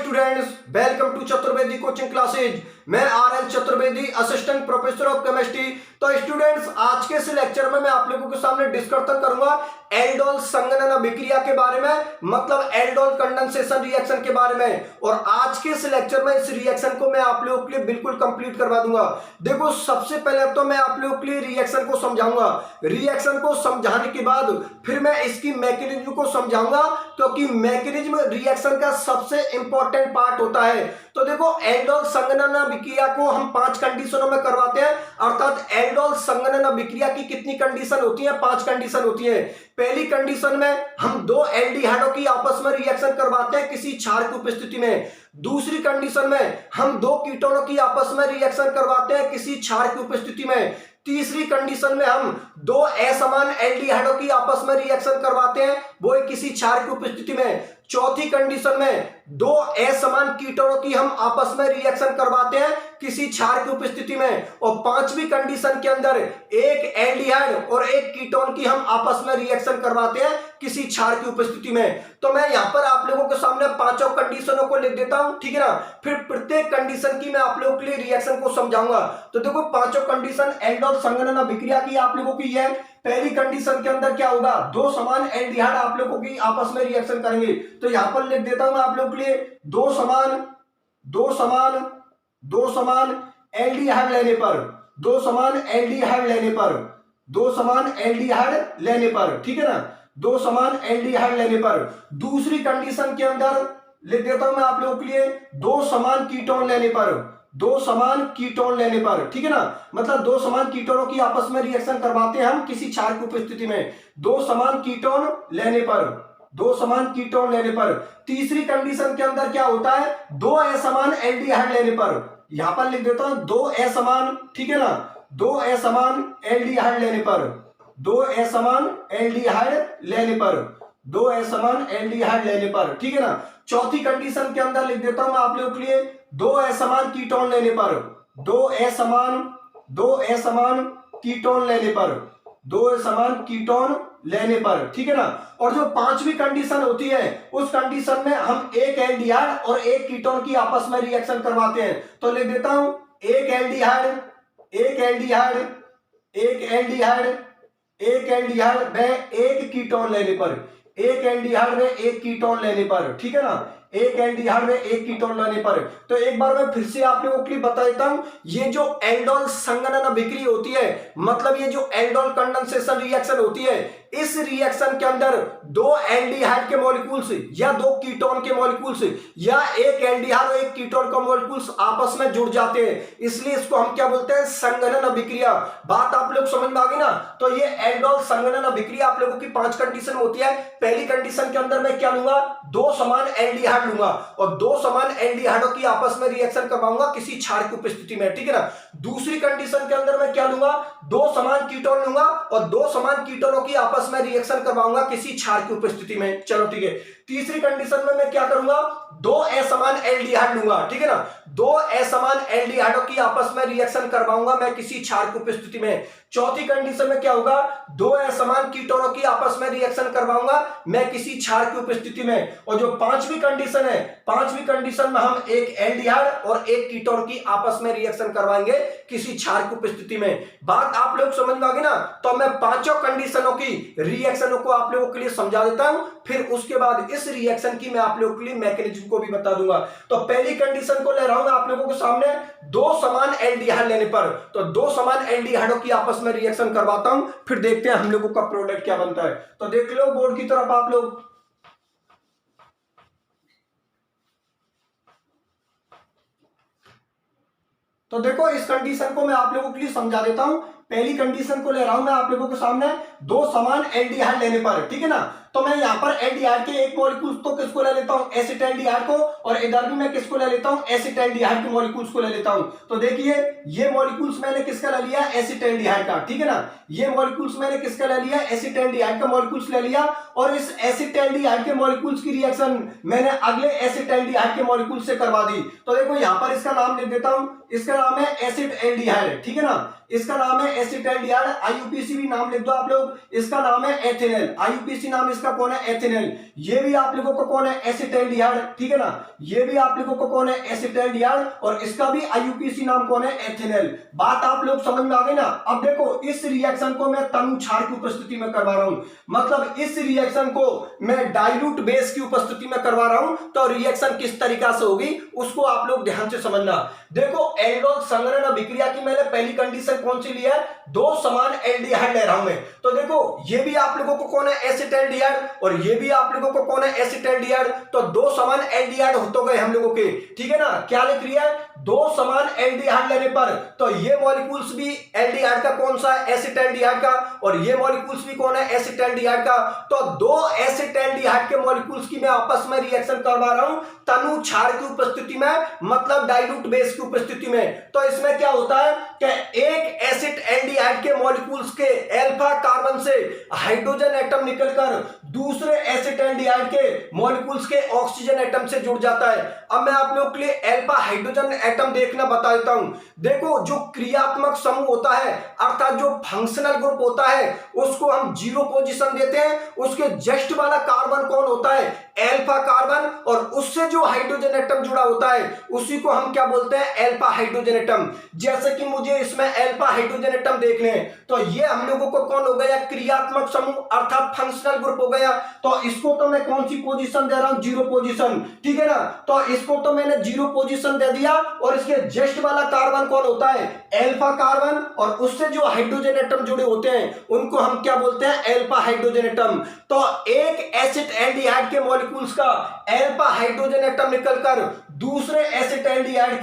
Students, welcome to Chaturvedi coaching classes. मैं R L. Chaturvedi, assistant professor of chemistry. तो students, आज के इस लेक्चर में मैं आप लोगों के सामने डिस्कशन करूंगा एल्डोल संघनन अभिक्रिया के बारे में, मतलब एल्डोल कंडेंसेशन रिएक्शन के बारे में। और आज के इस लेक्चर में इस रिएक्शन को मैं आप लोगों के लिए बिल्कुल कंप्लीट करवा दूंगा। देखो, सबसे पहले तो मैं आप लोगों के लिए रिएक्शन को समझाऊंगा। रिएक्शन को समझाने के बाद फिर मैं इसकी मैकेनिज्म को समझाऊंगा, क्योंकि मैकेनिज्म रिएक्शन का सबसे इंपॉर्टेंट पार्ट होता है। तो देखो, एल्डोल संघनन अभिक्रिया को हम 5 कंडीशनों में करवाते हैं, अर्थात एल्डोल संघनन अभिक्रिया की कितनी कंडीशन होती है? 5 कंडीशन होती है। पहली कंडीशन में हम 2 एल्डिहाइडों की आपस में रिएक्शन करवाते हैं किसी क्षार की उपस्थिति में। दूसरी कंडीशन में हम 2 कीटोनों की आपस में रिएक्शन करवाते हैं किसी क्षार की उपस्थिति में। तीसरी कंडीशन में हम 2 असमान एल्डिहाइडों की आपस में रिएक्शन करवाते हैं, वो किसी क्षार की उपस्थिति में। चौथी कंडीशन में 2 असमान कीटोनों की हम आपस में रिएक्शन करवाते हैं किसी क्षार की उपस्थिति में। और पांचवी कंडीशन के अंदर एक एल्डिहाइड और एक कीटोन की हम आपस में रिएक्शन करवाते हैं किसी क्षार की उपस्थिति में। तो मैं यहां पर आप लोगों के सामने 5 कंडीशनों को लिख देता हूं, ठीक है ना। फिर प्रत्येक कंडीशन की मैं आप लोगों के लिए रिएक्शन को समझाऊंगा। तो देखो, 5 कंडीशन एल्डोल संघनन अभिक्रिया की आप लोगों की है। पहली कंडीशन के अंदर क्या होगा? 2 समान एल्डिहाइड आप लोगों की आपस में रिएक्शन करेंगे। तो यहां पर लिख देता हूं मैं आप लोगों के लिए 2 समान एल्डिहाइड लेने पर, 2 समान एल्डिहाइड लेने पर, ठीक है ना, 2 समान एल्डिहाइड लेने पर। दूसरी कंडीशन के अंदर लिख देता हूं मैं आप लोगों के लिए 2 समान कीटोन लेने पर, 2 समान कीटोन लेने पर, ठीक है ना। मतलब 2 समान कीटोनों की आपस में रिएक्शन करवाते हैं हम किसी क्षार की उपस्थिति में। 2 समान कीटोन लेने पर, 2 समान कीटोन लेने पर। तीसरी कंडीशन के अंदर क्या होता है? 2 असमान एल्डिहाइड लेने पर। यहां पर लिख देता हूं 2 असमान, ठीक है ना, 2 असमान एल्डिहाइड लेने पर, 2 असमान एल्डिहाइड लेने पर, 2 असमान एल्डिहाइड लेने पर, ठीक है ना। चौथी कंडीशन के अंदर लिख देता हूं मैं आप लोगों के लिए 2 असमान कीटोन लेने पर, 2 असमान कीटोन लेने पर, 2 असमान कीटोन लेने पर, ठीक है ना। और जो 5वीं कंडीशन होती है, उस कंडीशन में हम एक एल्डिहाइड और एक कीटोन की आपस में रिएक्शन करवाते हैं। तो लिख देता हूं एक एल्डिहाइड में एक कीटोन लेने पर, एक एल्डिहाइड में एक कीटोन लेने पर, ठीक है ना, एक एल्डिहाइड में एक कीटोन लेने पर। तो एक बार मैं फिर से आप लोगों के लिए बता देता हूं, ये जो एल्डोल संघनन अभिक्रिया होती है, मतलब ये जो एल्डोल कंडेंसेशन रिएक्शन होती है, इस रिएक्शन के अंदर 2 एल्डिहाइड के मॉलिक्यूल्स या 2 कीटोन के मॉलिक्यूल्स या एक एल्डिहाइड और एक कीटोन का मॉलिक्यूल्स आपस में जुड़ जाते हैं, इसलिए इसको हम क्या बोलते हैं? संघनन अभिक्रिया। बात आप लोग समझ में आ गई ना। तो ये एल्डोल संघनन अभिक्रिया आप लोगों की 5 कंडीशन होती है। पहली कंडीशन के अंदर मैं क्या लूंगा? 2 समान एल्डिहाइड लूंगा और 2 समान एल्डिहाइडों की आपस में रिएक्शन करवाऊंगा किसी क्षार की उपस्थिति में, ठीक है ना। दूसरी कंडीशन के अंदर मैं क्या लूंगा? 2 समान कीटोन लूंगा और 2 समान कीटोनों की आपस में रिएक्शन करवाऊंगा किसी क्षार की उपस्थिति में। चलो ठीक है। तीसरी कंडीशन में मैं क्या करूंगा? 2 असमान एल्डिहाइड लूंगा, ठीक है ना, 2 असमान एल्डिहाइडों की आपस में रिएक्शन करवाऊंगा मैं किसी क्षार की उपस्थिति में। चौथी कंडीशन में क्या होगा? 2 असमान कीटोनों की आपस में रिएक्शन करवाऊंगा मैं किसी क्षार की उपस्थिति में। और जो 5वीं कंडीशन है, 5वीं कंडीशन में हम एक एल्डिहाइड और एक कीटोन की आपस में रिएक्शन करवाएंगे किसी क्षार की उपस्थिति में। बात आप लोग समझ में आ गई ना। तो मैं 5 कंडीशनों की रिएक्शनों को आप लोगों के लिए समझा देता हूं, फिर उसके बाद इस रिएक्शन की मैं आप लोगों के लिए मैकेनिज्म को भी बता दूंगा। तो पहली कंडीशन को ले रहा हूं मैं आप लोगों के सामने 2 समान एल्डिहाइड लेने पर। तो 2 समान एल्डिहाइडों की आपस में रिएक्शन करवाता हूं, फिर देखते हैं हम लोगों का प्रोडक्ट क्या बनता है। तो देख लो बोर्ड की तरफ आप लोग। तो देखो, इस कंडीशन को मैं आप लोगों के लिए समझा देता हूं। पहली कंडीशन को ले रहा हूं मैं आप लोगों के सामने 2 समान एल्डिहाइड लेने पर, ठीक है ना। तो मैं यहां पर एल्डिहाइड के एक मॉलिक्यूल्स तो किसको ले लेता हूं? एसिटाल्डिहाइड को, और इधर भी मैं किसको ले लेता हूं? एसिटाल्डिहाइड के मॉलिक्यूल्स को ले लेता हूं। तो देखिए, ये मॉलिक्यूल्स मैंने किसका ले लिया? एसिटाल्डिहाइड का, ठीक है ना। ये मॉलिक्यूल्स मैंने किसका ले लिया? एसिटाल्डिहाइड का मॉलिक्यूल्स ले लिया। और इस एसिटाल्डिहाइड के मॉलिक्यूल्स की रिएक्शन मैंने अगले एसिटाल्डिहाइड के मॉलिक्यूल से करवा दी। तो देखो, यहां पर इसका नाम लिख देता हूं, इसका नाम है एसिटाल्डिहाइड, ठीक है ना। इसका नाम है एसिटाल्डिहाइड, आईयूपीसी भी नाम लिख दो आप लोग। इसका नाम है एथेनॉल, आईयूपीसी नाम इसका इसका कौन है एथेनॉल, ये भी आप लोगों को कौन है एसिटाल्डिहाइड, ठीक है ना, ये भी आप लोगों को कौन है एसिटाल्डिहाइड और इसका भी आईयूपीएसी नाम कौन है एथेनॉल। बात आप लोग समझ में आ गई ना। अब देखो इस रिएक्शन को मैं तनु क्षार की उपस्थिति में करवा रहा हूं, मतलब इस रिएक्शन को मैं डाइल्यूट बेस की उपस्थिति में करवा रहा हूं, तो रिएक्शन किस तरीका से होगी उसको आप लोग ध्यान से समझना। देखो एल्डोल संग्रहण अभिक्रिया की मैंने पहली कंडीशन कौन सी ली है, दो समान एल्डिहाइड ले रहा हूं मैं, तो देखो ये भी आप लोगों को कौन है एसिटाल्डिहाइड और ये भी आप लोगों को कौन है एसिटाल्डिहाइड, तो दो समान एल्डिहाइड हो गए हम लोगों के, ठीक है ना। क्या लिख रही है, दो समान एल्डिहाइड लेने पर तो ये मॉलिक्यूल्स भी एल्डिहाइड का कौन सा है एसिटाल्डिहाइड का और ये मॉलिक्यूल्स भी कौन है एसिटाल्डिहाइड का, तो दो एसिटाल्डिहाइड के मॉलिक्यूल्स की मैं आपस में रिएक्शन करवा रहा हूं तनु क्षार की उपस्थिति में, मतलब डाइल्यूट बेस की उपस्थिति में। तो इसमें क्या होता है कि एक एसिड एल्डिहाइड के मॉलिक्यूल्स के अल्फा कार्बन से हाइड्रोजन एटम निकलकर दूसरे एसिड एल्डिहाइड के मॉलिक्यूल्स के ऑक्सीजन एटम से जुड़ जाता है। अब मैं आप लोगों के लिए अल्फा हाइड्रोजन एटम देखना बता देता हूं। देखो जो क्रियात्मक समूह होता है अर्थात जो फंक्शनल ग्रुप होता है उसको हम जीरो पोजीशन देते हैं, उसके जस्ट वाला कार्बन कौन होता है अल्फा कार्बन और उससे जो हाइड्रोजन एटम जुड़ा होता है उसी को हम क्या बोलते हैं अल्फा हाइड्रोजन एटम। जैसे कि मुझे इसमें अल्फा हाइड्रोजन एटम देखने हैं तो ये हम लोगों को कौन हो गया क्रियात्मक समूह अर्थात फंक्शनल ग्रुप हो गया, तो इसको तो मैं कौन सी पोजीशन दे रहा हूं जीरो पोजीशन, ठीक है ना। तो इसको तो मैंने जीरो पोजीशन दे दिया और इसके जस्ट वाला कार्बन कौन होता है अल्फा कार्बन और उससे जो हाइड्रोजन एटम जुड़े होते हैं उनको हम क्या बोलते हैं अल्फा हाइड्रोजन एटम। तो एक एसिड एल्डिहाइड के मॉलिक्यूल्स का अल्फा हाइड्रोजन एटम निकलकर दूसरे एसिड एल्डिहाइड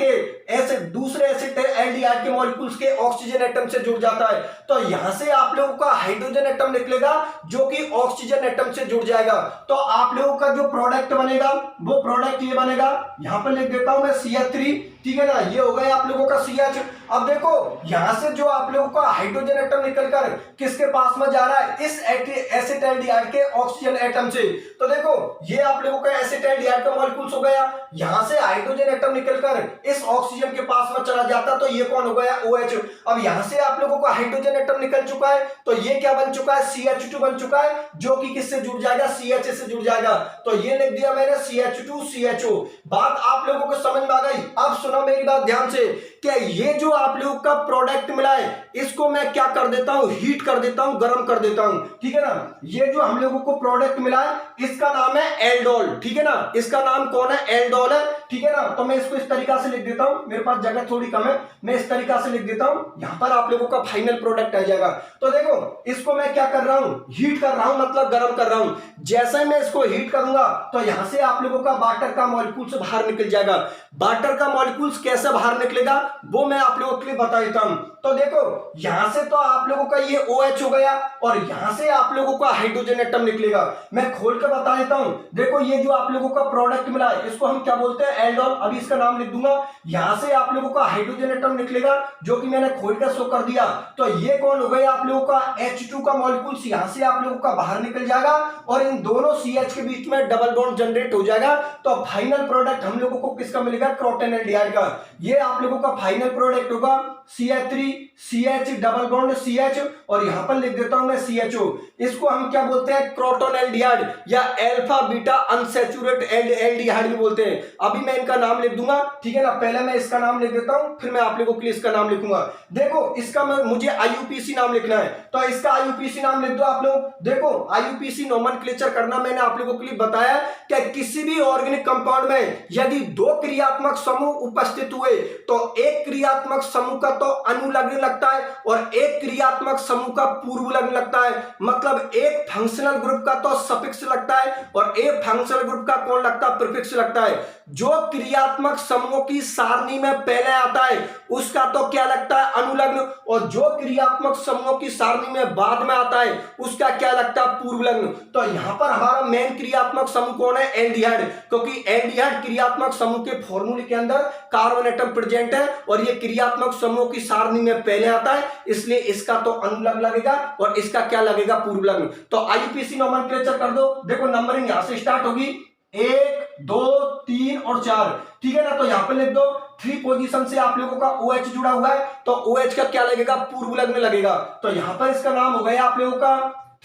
के मॉलिक्यूल्स के ऑक्सीजन एटम से जुड़ जाता है, तो यहां से आप लोगों का हाइड्रोजन एटम निकलेगा जो कि ऑक्सीजन एटम से जुड़ जाएगा। तो आप लोगों का जो प्रोडक्ट बनेगा वो प्रोडक्ट ये बनेगा, यहां पर लिख देता हूं मैं CH3, ठीक है ना, ये हो गया आप लोगों का CH। अब देखो यहां से जो आप लोगों का हाइड्रोजन एटम निकलकर किसके पास में जा रहा है इस एसिड एल्डिहाइड के ऑक्सीजन एटम से, तो देखो ये आप लोगों का एसिड एल्डिहाइड का मॉलिक्यूल्स हो गया, यहां से हाइड्रोजन एटम निकलकर इस ऑक्सीजन के पास में चला जाता तो ये कौन हो गया OH। अब यहां से आप लोगों का हाइड्रोजन एटम निकल चुका है तो ये क्या बन चुका है CH2 बन चुका है जो कि किससे जुड़ जाएगा CH से जुड़ जाएगा, तो ये लिख दिया मैंने CH2 CHO। बात आप लोगों को समझ में आ गई। अब सुनो मेरी बात ध्यान से कि ये जो आप लोगों का प्रोडक्ट मिला है इसको मैं क्या कर देता हूं हीट कर देता हूं गर्म कर देता हूं, ठीक है ना। ये जो हम लोगों को प्रोडक्ट मिला है इसका नाम है एल्डोल, ठीक है ना, इसका नाम कौन है एल्डोल है, ठीक है ना। तो मैं इसको इस तरीका से लिख देता हूं, मेरे पास जगह थोड़ी कम है, मैं इस तरीका से लिख देता हूं, यहां पर आप लोगों का फाइनल प्रोडक्ट आ जाएगा। तो देखो इसको मैं क्या कर रहा हूं हीट कर रहा हूं मतलब गर्म कर रहा हूं। जैसे ही मैं इसको हीट करूंगा तो यहां से आप लोगों का वाटर का मॉलिक्यूल्स बाहर निकल जाएगा। वाटर का मॉलिक्यूल्स कैसे बाहर निकलेगा वो मैं आप लोगों के लिए बता देता हूं। तो देखो यहां से तो आप लोगों का ये OH हो गया और यहां से आप लोगों का हाइड्रोजन एटम निकलेगा। मैं खोल कर बता देता हूं, देखो ये जो आप लोगों का प्रोडक्ट मिला है इसको हम क्या बोलते हैं एल्डोल, अभी इसका नाम लिख दूंगा। यहां से आप लोगों का हाइड्रोजन एटम निकलेगा जो कि मैंने खोल कर शो कर दिया, तो ये कौन हो गया आप लोगों का H2 का मॉलिक्यूल्स यहां से आप लोगों का बाहर निकल जाएगा और इन दोनों CH के बीच में डबल बॉन्ड जनरेट हो जाएगा। तो फाइनल प्रोडक्ट हम लोगों को किसका मिलेगा क्रोटन एल्डिहाइड का। ये आप लोगों का फाइनल प्रोडक्ट होगा CH3 CH double bond CH और यहां पर लिख देता हूं मैं CHO। इसको हम क्या बोलते हैं क्रोटन एल्डिहाइड या अल्फा बीटा अनसैचुरेट एल्डिहाइड भी बोलते हैं। अभी मैं इनका नाम लिख दूंगा, ठीक है ना। पहले मैं इसका नाम लिख देता हूं फिर मैं आप लोगों के लिए इसका नाम लिखूंगा। देखो इसका मुझे IUPAC नाम लिखना है तो इसका IUPAC नाम लिख दो आप लोग। देखो IUPAC नोमेनक्लेचर करना मैंने आप लोगों के लिए बताया कि किसी भी ऑर्गेनिक कंपाउंड में यदि दो क्रियात्मक समूह उपस्थित हुए तो एक क्रियात्मक समूह का तो अनुलग्न लगता है और एक क्रियात्मक समूह का पूर्व लग्न लगता है, मतलब एक फंक्शनल ग्रुप का तो सफिक्स लगता है और एक फंक्शनल ग्रुप का कौन लगता है प्रीफिक्स लगता है। जो क्रियात्मक समूहों की सारणी में पहले आता है उसका तो क्या लगता है अनुलग्न और जो क्रियात्मक समूहों की सारणी में बाद में आता है उसका क्या लगता है पूर्व लग्न। तो यहां पर हमारा मेन क्रियात्मक समूह कौन है एल्डिहाइड, क्योंकि एल्डिहाइड क्रियात्मक समूह के फॉर्मूले के अंदर कार्बन एटम प्रेजेंट है और ये क्रियात्मक समूहों की सारणी में पहले आता है, इसलिए इसका तो अनुलग्न लगेगा और इसका क्या लगेगा पूर्व लग्न। तो IUPAC नोमेनक्लेचर कर दो। देखो नंबरिंग यहां से स्टार्ट होगी 1 2 3 और 4, ठीक है ना। तो यहां पे लिख दो 3 पोजीशन से आप लोगों का OH जुड़ा हुआ है तो OH का क्या लगेगा पूर्व लग्न लगेगा। तो यहां पर इसका नाम हो गया आप लोगों का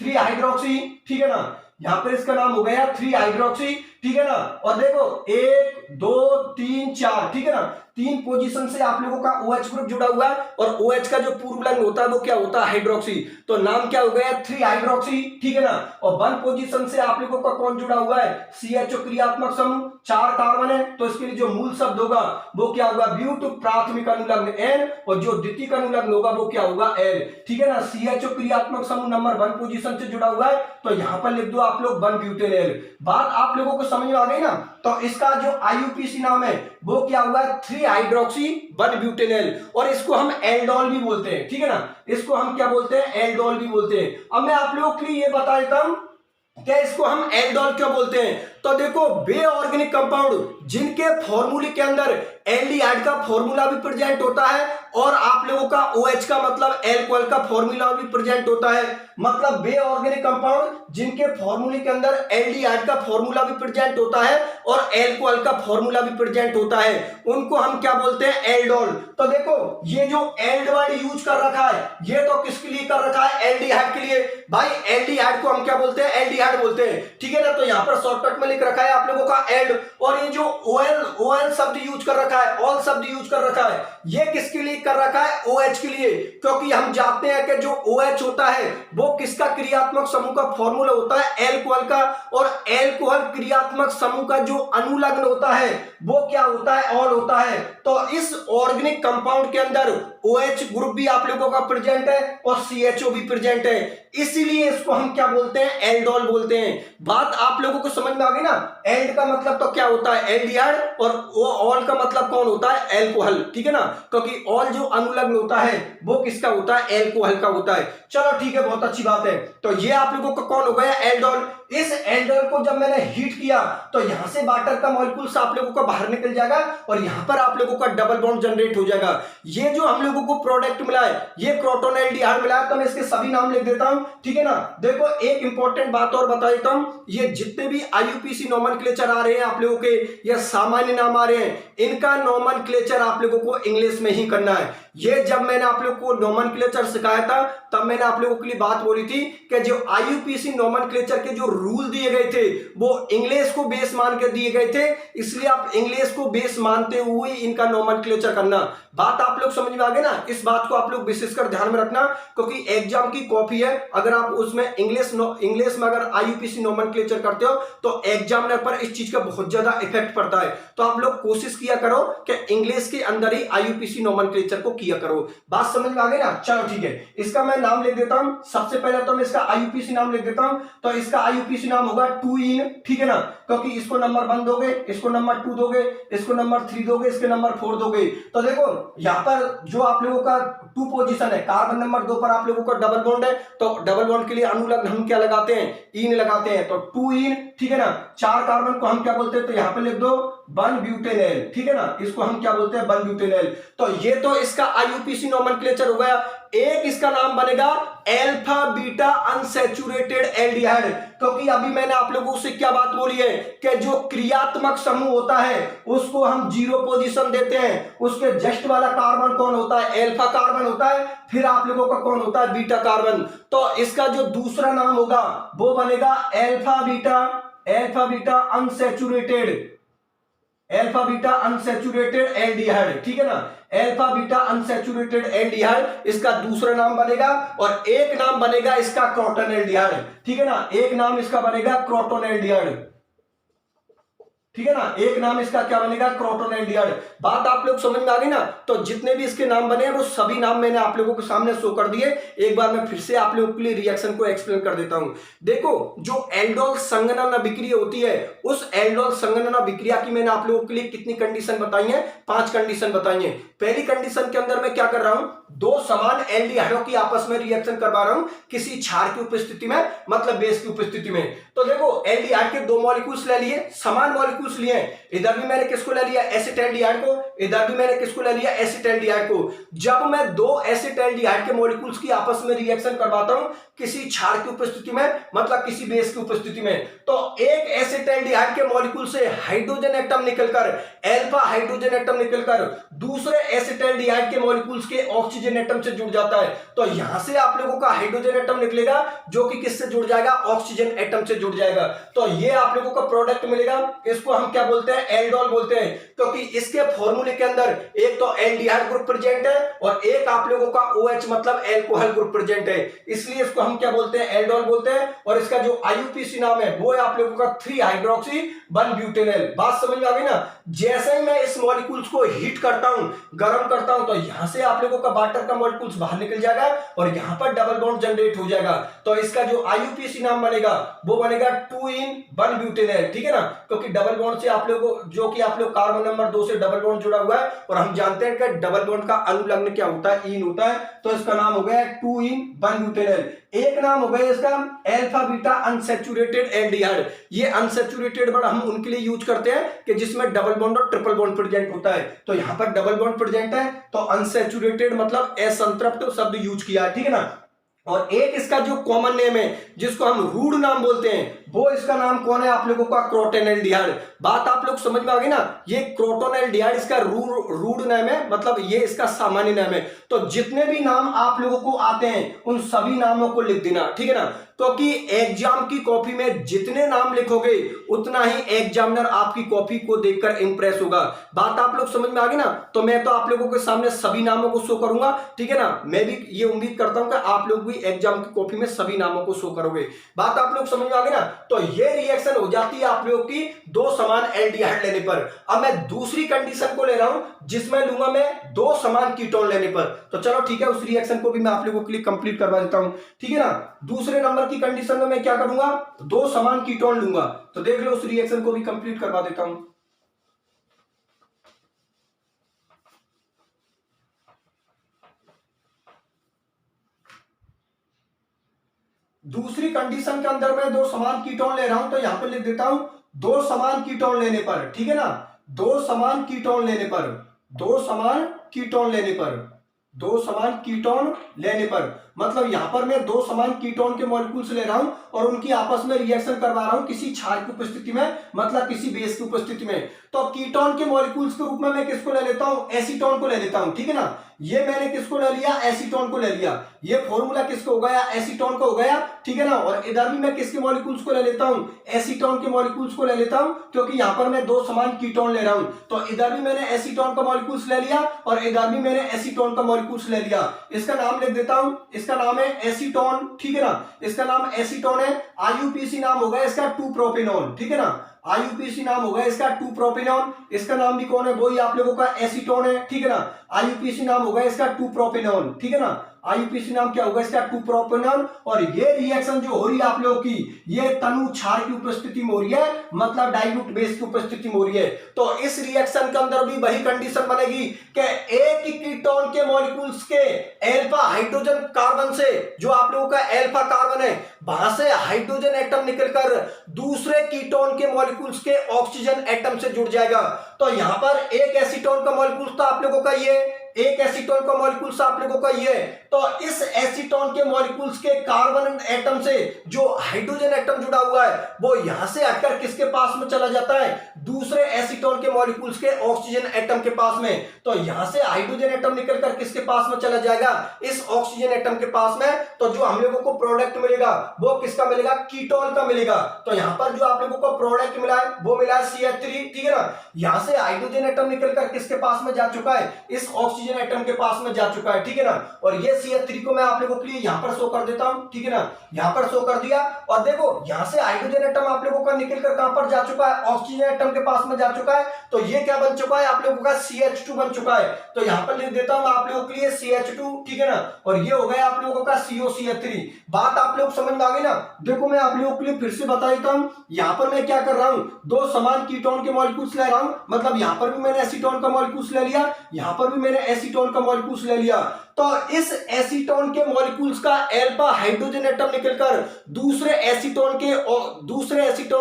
3 हाइड्रोक्सी, ठीक है ना। यहां पर इसका नाम हो गया 3 हाइड्रोक्सी, ठीक है ना। और देखो 1 2 3 4, ठीक है ना, 3 पोजीशन से आप लोगों का OH ग्रुप जुड़ा हुआ है और OH का जो पूर्व लिंग होता है वो क्या होता है, हाइड्रोक्सी। तो नाम क्या हो गया, 3 हाइड्रोक्सी, ठीक है ना। और 1 पोजीशन से आप लोगों का कौन जुड़ा हुआ है, CHO क्रियात्मक समूह, 4 कार्बन है, तो इसके लिए जो मूल शब्द होगा वो क्या होगा, ब्यूट, प्राथमिक अनुलग्न N, और जो द्वितीयक अनुलग्न होगा वो क्या होगा, L, ठीक है ना। CHO क्रियात्मक समूह नंबर 1 पोजीशन से जुड़ा हुआ है, तो यहां पर लिख दो आप लोग 1 ब्यूटेनॉल। बात आप लोगों को समझ में आ गई ना। तो इसका जो IUPAC नाम है वो क्या हुआ, 3 हाइड्रोक्सी 1 ब्यूटेनॉल, और इसको हम एल्डोल भी बोलते हैं, ठीक है ना। इसको हम क्या बोलते हैं, एल्डोल भी बोलते हैं। अब मैं आप लोगों के लिए ये बता देता हूं क्या इसको हम एल्डोल क्यों बोलते हैं। तो देखो वे ऑर्गेनिक कंपाउंड जिनके फॉर्मूले के अंदर एल्डिहाइड का फॉर्मूला भी प्रेजेंट होता है और आप लोगों का OH का मतलब एल्कोहल का फॉर्मूला भी प्रेजेंट होता है, मतलब वे ऑर्गेनिक कंपाउंड जिनके फॉर्मूले के अंदर एल्डिहाइड का फॉर्मूला भी प्रेजेंट होता है और एल्कोहल का फॉर्मूला भी प्रेजेंट होता है, उनको हम क्या बोलते हैं, एल्डोल। तो देखो ये जो एल्ड वर्ड यूज कर रखा है ये तो किसके लिए कर रखा है, एल्डिहाइड के लिए। भाई एल्डिहाइड को हम क्या बोलते हैं, एल्डिहाइड बोलते हैं, ठीक है ना। तो यहां पर शॉर्टकट में लिख रखा है आप लोगों का एल्ड, और ये जो OL शब्द यूज कर रखा है, ऑल शब्द यूज कर रखा है, ये किसके लिए कर रखा है, OH के लिए, क्योंकि हम जानते हैं कि जो OH होता है वो किसका क्रियात्मक समूह का फॉर्मूला होता है, एल्कोहल का, और एल्कोहल क्रियात्मक समूह का जो अनुलग्न होता है वो क्या होता है, ऑल होता है। तो इस ऑर्गेनिक कंपाउंड के अंदर OH ग्रुप भी आप लोगों का प्रेजेंट है और CHO भी प्रेजेंट है, इसीलिए इसको हम क्या बोलते हैं, एल्डोल बोलते हैं। बात आप लोगों को समझ में आ गई ना। एल्ड का मतलब तो क्या होता है, एल्डिहाइड, और ऑल का मतलब कौन होता है, एल्कोहल, ठीक है ना, क्योंकि ऑल जो अनुलग्न होता है वो किसका होता है, एल्कोहल का होता है। चलो ठीक है, बहुत अच्छी बात है। तो ये आप लोगों का कौन हो गया, एल्डोल। इस एल्डोल को जब मैंने हीट किया तो यहां से वाटर का मॉलिक्यूल्स आप लोगों को बाहर निकल जाएगा और यहां पर आप लोगों का डबल बॉन्ड जनरेट हो जाएगा। ये जो हम लोगों को प्रोडक्ट मिला है ये क्रोटोन एल्डिहाइड मिला है, तो मैं इसके सभी नाम लिख देता हूं, ठीक है ना। देखो एक इंपॉर्टेंट बात और बता देता हूं, ये जितने भी IUPAC नोमेनक्लेचर आ रहे हैं आप लोगों के या सामान्य नाम आ रहे हैं, इनका नोमेनक्लेचर आप लोगों को इंग्लिश में ही करना है। ये जब मैंने आप लोगों को नोमेनक्लेचर सिखाया था तब मैंने आप लोगों के लिए बात बोली थी कि जो IUPAC नोमेनक्लेचर के जो रूल दिए गए थे वो इंग्लिश को बेस मान के दिए गए थे, इसलिए आप इंग्लिश को बेस मानते हुए इनका नोमेनक्लेचर करना। बात आप लोग समझ में आ गए ना। इस बात को आप लोग विशेषकर ध्यान में रखना, क्योंकि एग्जाम की कॉपी है, अगर आप उसमें इंग्लिश में अगर IUPAC नोमेनक्लेचर करते हो तो एग्जामिनर पर इस चीज का बहुत ज्यादा इफेक्ट पड़ता है। तो आप लोग कोशिश किया करो कि इंग्लिश के अंदर ही IUPAC नोमेनक्लेचर को किया करो। बात समझ में आ गई ना। चलो ठीक है, इसका मैं नाम लिख देता हूं। सबसे पहले तो मैं इसका IUPAC नाम लिख देता हूं। तो इसका IUPAC नाम होगा 2इन, ठीक है ना, क्योंकि इसको नंबर 1 दोगे, इसको नंबर 2 दोगे, इसको नंबर 3 दोगे, इसके नंबर 4 दोगे। तो देखो यहां पर जो आप लोगों का 2 पोजीशन है, कार्बन नंबर 2 पर आप लोगों का डबल बॉन्ड है, तो डबल बॉन्ड के लिए अनुलग्न हम क्या लगाते हैं, इन लगाते हैं, तो 2इन, ठीक है ना। 4 कार्बन को हम क्या बोलते हैं, तो यहां पे लिख दो 1 ब्यूटेनॉल, ठीक है ना, इसको हम क्या बोलते हैं, 1 ब्यूटेनॉल। तो ये तो इसका IUPAC नोमेनक्लेचर हो गया। एक इसका नाम बनेगा अल्फा बीटा अनसैचुरेटेड एल्डिहाइड, क्योंकि अभी मैंने आप लोगों से क्या बात बोली है कि जो क्रियात्मक समूह होता है उसको हम 0 पोजीशन देते हैं, उसके जस्ट वाला कार्बन कौन होता है, अल्फा कार्बन होता है, फिर आप लोगों का कौन होता है, बीटा कार्बन। तो इसका जो दूसरा नाम होगा वो बनेगा अल्फा बीटा अनसैचुरेटेड एल्डिहाइड, ठीक है ना, अल्फा बीटा अनसैचुरेटेड एल्डिहाइड इसका दूसरा नाम बनेगा। और एक नाम बनेगा इसका क्रोटोन एल्डिहाइड, ठीक है ना, एक नाम इसका बनेगा क्रोटोन एल्डिहाइड, ठीक है ना, एक नाम इसका क्या बनेगा, क्रोटोन एल्डिहाइड। बात आप लोग समझ में आ गई ना। तो जितने भी इसके नाम बने हैं वो सभी नाम मैंने आप लोगों के सामने शो कर दिए। एक बार मैं फिर से आप लोगों के लिए रिएक्शन को एक्सप्लेन कर देता हूं। देखो जो एल्डोल संगणना अभिक्रिया होती है उस एल्डोल संगणना अभिक्रिया की मैंने आप लोगों के लिए कितनी कंडीशन बताई है, 5 कंडीशन बताई है। पहली कंडीशन के अंदर मैं क्या कर रहा हूं, 2 समान एल्डिहाइडों की आपस में रिएक्शन करवा रहा हूं किसी क्षार की उपस्थिति में, मतलब बेस की उपस्थिति में। तो देखो एल्डिहाइड के 2 मॉलिक्यूल्स ले लिए, समान मॉलिक्यूल्स मॉलिक्यूल्स लिए हैं, इधर भी मैंने किसको ले लिया एसिटाल्डिहाइड को, इधर भी मैंने किसको ले लिया एसिटाल्डिहाइड को। जब मैं दो एसिटाल्डिहाइड के मॉलिक्यूल्स की आपस में रिएक्शन करवाता हूं किसी क्षार की उपस्थिति में, मतलब किसी बेस की उपस्थिति में, तो एक एसिटाल्डिहाइड के मॉलिक्यूल से हाइड्रोजन एटम निकलकर, अल्फा हाइड्रोजन एटम निकलकर दूसरे एसिटाल्डिहाइड के मॉलिक्यूल्स के ऑक्सीजन एटम से जुड़ जाता है। तो यहां से आप लोगों का हाइड्रोजन एटम निकलेगा जो कि किससे जुड़ जाएगा, ऑक्सीजन एटम से जुड़ जाएगा। तो ये आप लोगों का प्रोडक्ट मिलेगा, इसको हम क्या बोलते हैं, एल्डोल बोलते हैं, क्योंकि इसके फॉर्मूले के अंदर एक तो एल्डिहाइड ग्रुप प्रेजेंट है और एक आप लोगों का OH मतलब एल्कोहल ग्रुप प्रेजेंट है, इसलिए इसको हम क्या बोलते हैं, एल्डोल बोलते हैं। और इसका जो IUPAC नाम है वो है आप लोगों का 3 हाइड्रोक्सी 1 ब्यूटेनॉल। बात समझ में आ गई ना। जैसे ही मैं इस मॉलिक्यूल्स को हीट करता हूं, गर्म करता हूं, तो यहां से आप लोगों का वाटर का मॉलिक्यूल्स बाहर निकल जाएगा और यहां पर डबल बॉन्ड जनरेट हो जाएगा। तो इसका जो IUPAC नाम बनेगा वो बनेगा 2 in 1 ब्यूटेनॉल, ठीक है ना, क्योंकि डबल बॉन्ड से आप लोगों को, जो कि आप लोग कार्बन नंबर 2 से डबल बॉन्ड जुड़ा हुआ है, और हम जानते हैं कि डबल बॉन्ड का अनुलग्न क्या होता है, इन होता है, तो इसका नाम हो गया 2 in 1 ब्यूटेनॉल। एक नाम हो गया इसका अल्फा बीटा अनसैचुरेटेड एल्डिहाइड। ये अनसैचुरेटेड वर्ड हम उनके लिए यूज करते हैं कि जिसमें डबल बॉन्ड और ट्रिपल बॉन्ड प्रेजेंट होता है। तो यहां पर डबल बॉन्ड प्रेजेंट है तो अनसैचुरेटेड मतलब असंतृप्त शब्द यूज किया है, ठीक है ना। और एक इसका जो कॉमन नेम है जिसको हम रूड नाम बोलते हैं, वो इसका नाम कौन है, आप लोगों का क्रोटोनेल्डिहाइड। बात आप लोग समझ में आ गई ना। ये क्रोटोनेल्डिहाइड इसका रूड नाम है, मतलब ये इसका सामान्य नाम है। तो जितने भी नाम आप लोगों को आते हैं उन सभी नामों को लिख देना, ठीक है ना, क्योंकि एग्जाम की कॉपी में जितने नाम लिखोगे उतना ही एग्जामिनर आपकी कॉपी को देखकर इंप्रेस होगा। बात आप लोग समझ में आ गई ना। तो मैं तो आप लोगों के सामने सभी नामों को शो करूंगा, ठीक है ना। मैं भी ये उम्मीद करता हूं कि आप लोग भी एग्जाम की कॉपी में सभी नामों को शो करोगे। बात आप लोग समझ में आ गई ना। तो ये रिएक्शन हो जाती है आप लोगों की दो समान एल्डिहाइड लेने पर। अब मैं दूसरी कंडीशन को ले रहा हूं जिसमें लूंगा मैं दो समान कीटोन लेने पर। तो चलो ठीक है, उस रिएक्शन को भी मैं आप लोगों के लिए कंप्लीट करवा देता हूं, ठीक है ना। दूसरे नंबर की कंडीशन में मैं क्या करूंगा, दो समान कीटोन लूंगा। तो देख लो, उस रिएक्शन को भी कंप्लीट करवा देता हूं। दूसरी कंडीशन के अंदर मैं दो समान कीटोन ले रहा हूं, तो यहां पर लिख देता हूं दो समान कीटोन लेने पर, ठीक है ना। दो समान कीटोन लेने पर, दो समान कीटोन लेने पर, दो समान कीटोन लेने पर, मतलब यहां पर मैं दो समान कीटोन के मॉलिक्यूल्स ले रहा हूं और उनकी आपस में रिएक्शन करवा रहा हूं किसी क्षार की उपस्थिति में, मतलब किसी बेस की उपस्थिति में। तो कीटोन के मॉलिक्यूल्स के रूप में मैं किसको ले लेता हूं, एसीटोन को ले लेता हूं, ठीक है ना। ये मैंने किसको ले लिया, एसीटोन को ले लिया। ये फॉर्मूला किसको हो गया, एसीटोन को हो गया, ठीक है ना। और इधर भी मैं किसके मॉलिक्यूल्स को ले लेता हूं, एसीटोन के मॉलिक्यूल्स को ले लेता हूं, क्योंकि यहां पर मैं दो समान कीटोन ले रहा हूं। तो इधर भी मैंने एसीटोन का मॉलिक्यूल्स ले लिया और इधर भी मैंने एसीटोन का मॉलिक्यूल्स ले लिया। इसका नाम लिख देता हूं, इसका नाम है एसीटोन, ठीक है ना। इसका नाम एसीटोन है। IUPAC नाम होगा इसका 2 प्रोपेनॉल, ठीक है ना। IUPAC नाम होगा इसका 2 प्रोपेनॉल। इसका नाम भी कौन है, वही आप लोगों का एसीटोन है, ठीक है ना। IUPAC नाम होगा इसका 2 प्रोपेनॉल, ठीक है ना। IUPAC नाम क्या होगा इसका 2 प्रोपेनॉल। और ये रिएक्शन जो हो रही है आप लोगों की, ये तनु क्षार की उपस्थिति में हो रही है, मतलब डाइल्यूट बेस की उपस्थिति में हो रही है। तो इस रिएक्शन के अंदर भी वही कंडीशन बनेगी कि एक ही कीटोन के मॉलिक्यूल्स के अल्फा हाइड्रोजन कार्बन से, जो आप लोगों का अल्फा कार्बन है, वहां से हाइड्रोजन एटम निकलकर दूसरे कीटोन के मॉलिक्यूल्स के ऑक्सीजन एटम से जुड़ जाएगा। तो यहां पर एक एसीटोन का मॉलिक्यूल था आप लोगों का ये, एक एसीटोन का मॉलिक्यूल्स आप लोगों का ये। तो इस एसीटोन के मॉलिक्यूल्स के कार्बन एटम से जो हाइड्रोजन एटम जुड़ा हुआ है वो यहां से हटकर किसके पास में चला जाता है, दूसरे एसीटोन के मॉलिक्यूल्स के ऑक्सीजन एटम के पास में। तो यहां से हाइड्रोजन एटम निकलकर किसके पास में चला जाएगा, इस ऑक्सीजन एटम के पास में। तो जो हम लोगों को प्रोडक्ट मिलेगा वो किसका मिलेगा, कीटोन का मिलेगा। तो यहां पर जो आप लोगों को प्रोडक्ट मिला है वो मिला है CH3, ठीक है ना। यहां से हाइड्रोजन एटम निकलकर किसके पास में जा चुका है, इस ऑक्सीजन एटम के पास में जा चुका है, ठीक है ना। और ये CH3 को मैं आप लोगों के लिए यहां पर शो कर देता हूं, ठीक है ना। यहां पर शो कर दिया और देखो यहां से हाइड्रोजन एटम आप लोगों का निकलकर कहां पर जा चुका है, ऑक्सीजन एटम के पास में जा चुका है। तो ये क्या बन चुका है, आप लोगों का CH2 बन चुका है। तो यहां पर लिख देता हूं आप लोगों के लिए CH2, ठीक है ना। और ये हो गया आप लोगों का COCH3। बात आप लोग समझ में आ गई ना। देखो मैं आप लोगों के लिए फिर से बता देता हूं, यहां पर मैं क्या कर रहा हूं, दो समान कीटोन के मॉलिक्यूल्स ले रहा हूं, मतलब यहां पर भी मैंने एसीटोन का मॉलिक्यूल्स ले लिया, यहां पर भी मैंने एसीटोन का मॉलिक्यूल्स ले लिया, तो इस एसीटोन के मॉलिक्यूल्स का अल्फा हाइड्रोजन एटम निकलकर दूसरे एसीटोन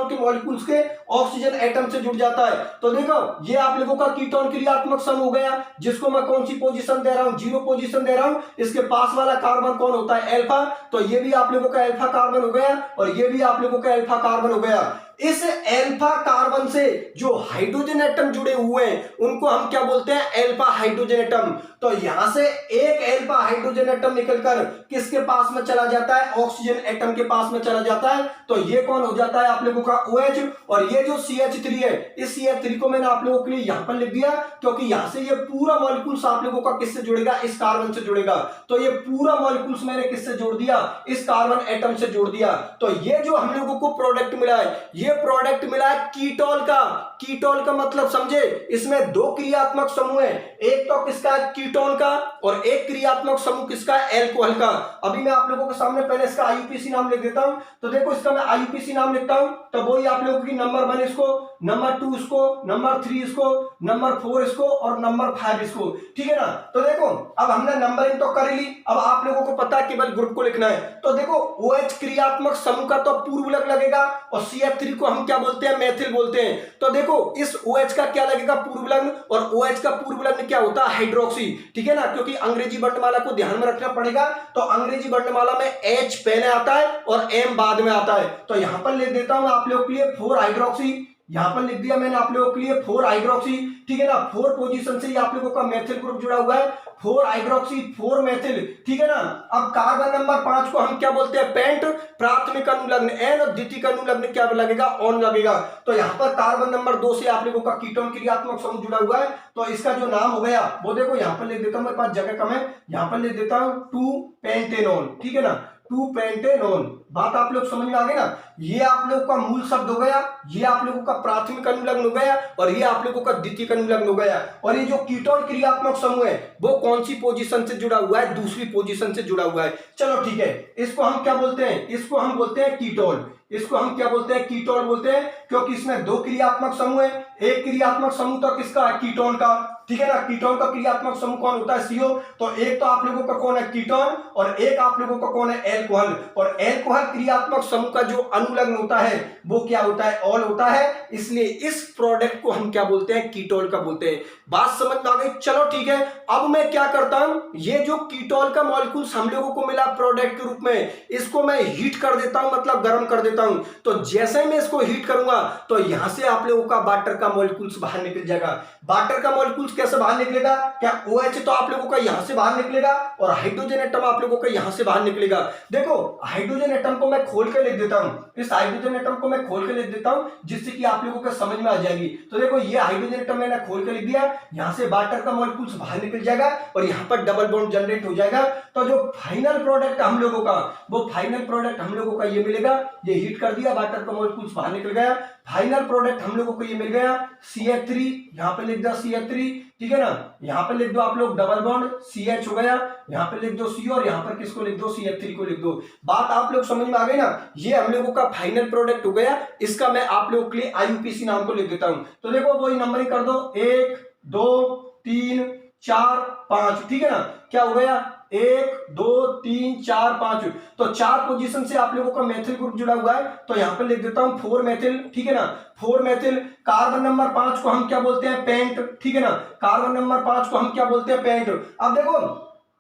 के मॉलिक्यूल्स के ऑक्सीजन एटम से जुड़ जाता है। तो देखो ये आप लोगों का कीटोन क्रियात्मक समूह हो गया, जिसको मैं कौन सी पोजीशन दे रहा हूं, 0 पोजीशन दे रहा हूं। इसके पास वाला कार्बन कौन होता है, अल्फा, तो ये भी आप लोगों का अल्फा कार्बन हो गया और ये भी आप लोगों का अल्फा कार्बन हो गया। इस अल्फा कार्बन से जो हाइड्रोजन एटम जुड़े हुए हैं उनको हम क्या बोलते हैं, अल्फा हाइड्रोजन एटम। तो यहां से एक अल्फा हाइड्रोजन एटम निकलकर किसके पास में चला जाता है, ऑक्सीजन एटम के पास में चला जाता है। तो ये कौन हो जाता है आप लोगों का OH। और ये जो CH3 है, इस CH3 को मैंने आप लोगों के लिए यहां पर लिख दिया, क्योंकि यहां से ये पूरा मॉलिक्यूल्स आप लोगों का किससे जुड़ेगा, इस कार्बन से जुड़ेगा। तो ये पूरा मॉलिक्यूल्स मैंने किससे जोड़ दिया, इस कार्बन एटम से जोड़ दिया। तो ये जो हम लोगों को प्रोडक्ट मिला है, ये प्रोडक्ट मिला है कीटोल का। कीटोल का मतलब समझे, इसमें 2 क्रियात्मक समूह है, एक तो किसका है, कीटोन का, और एक क्रियात्मक समूह किसका है, अल्कोहल का। अभी मैं आप लोगों के सामने पहले इसका IUPAC नाम लिख देता हूं। तो देखो इसका मैं IUPAC नाम लिखता हूं, तो वही आप लोगों की नंबर 1 इसको, नंबर 2 इसको, नंबर 3 इसको, नंबर 4 इसको और नंबर 5 इसको, ठीक है ना। तो देखो अब हमने नंबरिंग तो कर ली, अब आप लोगों को पता है केवल ग्रुप को लिखना है। तो देखो OH क्रियात्मक समूह का तो पूर्व लग लगेगा और CH3 को हम क्या बोलते हैं, मेथिल बोलते हैं। तो देखो इस OH का क्या लगेगा, पूर्व लग्न, और OH का पूर्व लग्न क्या होता है, हाइड्रोक्सी, ठीक है ना, क्योंकि अंग्रेजी वर्णमाला को ध्यान में रखना पड़ेगा। तो अंग्रेजी वर्णमाला में H पहले आता है और M बाद में आता है। तो यहां पर लिख देता हूं आप लोगों के लिए 4 हाइड्रोक्सी, यहां पर लिख दिया मैंने आप लोगों के लिए 4 हाइड्रोक्सी, ठीक है ना। 4 पोजीशन से ही आप लोगों का मेथिल ग्रुप जुड़ा हुआ है, 4 हाइड्रोक्सी 4 मेथिल, ठीक है ना। अब कार्बन नंबर 5 को हम क्या बोलते हैं, पेंट, प्राथमिक अनुलग्न N और द्वितीयक अनुलग्न क्या लगेगा, ऑन लगेगा। तो यहां पर कार्बन नंबर 2 से आप लोगों का कीटोन क्रियात्मक समूह जुड़ा हुआ है, तो इसका जो नाम हो गया वो देखो यहां पर लिख देता हूं, मेरे पास जगह कम है, यहां पर लिख देता हूं 2 पेंटेनॉल, ठीक है ना, 2 पेंटेनॉल। बात आप लोग समझ में आ गई ना। ये आप लोगों का मूल शब्द हो गया, ये आप लोगों का प्राथमिक अनुलग्न हो गया और ये आप लोगों का द्वितीयक अनुलग्न हो गया। और ये जो कीटोन क्रियात्मक समूह है वो कौन सी पोजीशन से जुड़ा हुआ है, दूसरी पोजीशन से जुड़ा हुआ है। चलो ठीक है, इसको हम क्या बोलते हैं, इसको हम बोलते हैं कीटोन। इसको हम क्या बोलते हैं, कीटोन बोलते हैं, क्योंकि इसमें 2 क्रियात्मक समूह है। एक क्रियात्मक समूह तो किसका है, कीटोन का, ठीक है ना। कीटोन का क्रियात्मक समूह कौन होता है, CO। तो एक तो आप लोगों का कौन है, कीटोन, और एक आप लोगों का कौन है, अल्कोहल। और अल्कोहल क्रियात्मक समूह का जो अनुलग्न होता है वो क्या होता है, ऑल होता है। इसलिए इस प्रोडक्ट को हम क्या बोलते हैं, कीटोल का बोलते हैं। बात समझ में आ गई। चलो ठीक है, अब मैं क्या करता हूं, ये जो कीटोल का मॉलिक्यूल्स हम लोगों को मिला प्रोडक्ट के रूप में, इसको मैं हीट कर देता हूं, मतलब गर्म कर देता हूं। तो जैसे मैं इसको हीट करूंगा तो यहां से आप लोगों का वाटर का मॉलिक्यूल्स बाहर निकल जाएगा। वाटर का मॉलिक्यूल्स कैसे बाहर निकलेगा, क्या OH तो आप लोगों का यहां से बाहर निकलेगा और हाइड्रोजन एटम आप लोगों का यहां से बाहर निकलेगा। देखो हाइड्रोजन एटम को मैं खोल के लिख देता हूं, इस हाइड्रोजन एटम को मैं खोल के लिख देता हूं, जिससे कि आप लोगों को समझ में आ जाएगी। तो देखो ये हाइड्रोजन एटम मैंने खोल के लिख दिया, यहां से वाटर का मॉलिक्यूल्स बाहर निकल जाएगा और यहां पर डबल बॉन्ड जनरेट हो जाएगा। तो जो फाइनल प्रोडक्ट हम लोगों का, वो फाइनल प्रोडक्ट हम लोगों का ये मिलेगा। ये हीट कर दिया, वाटर का मॉलिक्यूल्स बाहर निकल गया, फाइनल प्रोडक्ट हम लोगों को ये मिल गया CH3, यहां पे लिख दो CH3, ठीक है ना। यहां पे लिख दो आप लोग डबल बॉन्ड CH हो गया, यहां पे लिख दो C और यहां पर किसको लिख दो, CH3 को लिख दो। बात आप लोग समझ में आ गई ना। ये हम लोगों का फाइनल प्रोडक्ट हो गया, इसका मैं आप लोगों के लिए IUPAC नाम को लिख देता हूं। तो देखो वही नंबरिंग कर दो, 1 2 3 4 5, ठीक है ना। क्या हो गया, 1 2 3 4 5। तो 4 पोजीशन से आप लोगों का मेथिल ग्रुप जुड़ा हुआ है, तो यहां पे लिख देता हूं 4 मेथिल, ठीक है ना, 4 मेथिल। कार्बन नंबर 5 को हम क्या बोलते हैं, पेंट, ठीक है ना। कार्बन नंबर 5 को हम क्या बोलते हैं, पेंट। अब देखो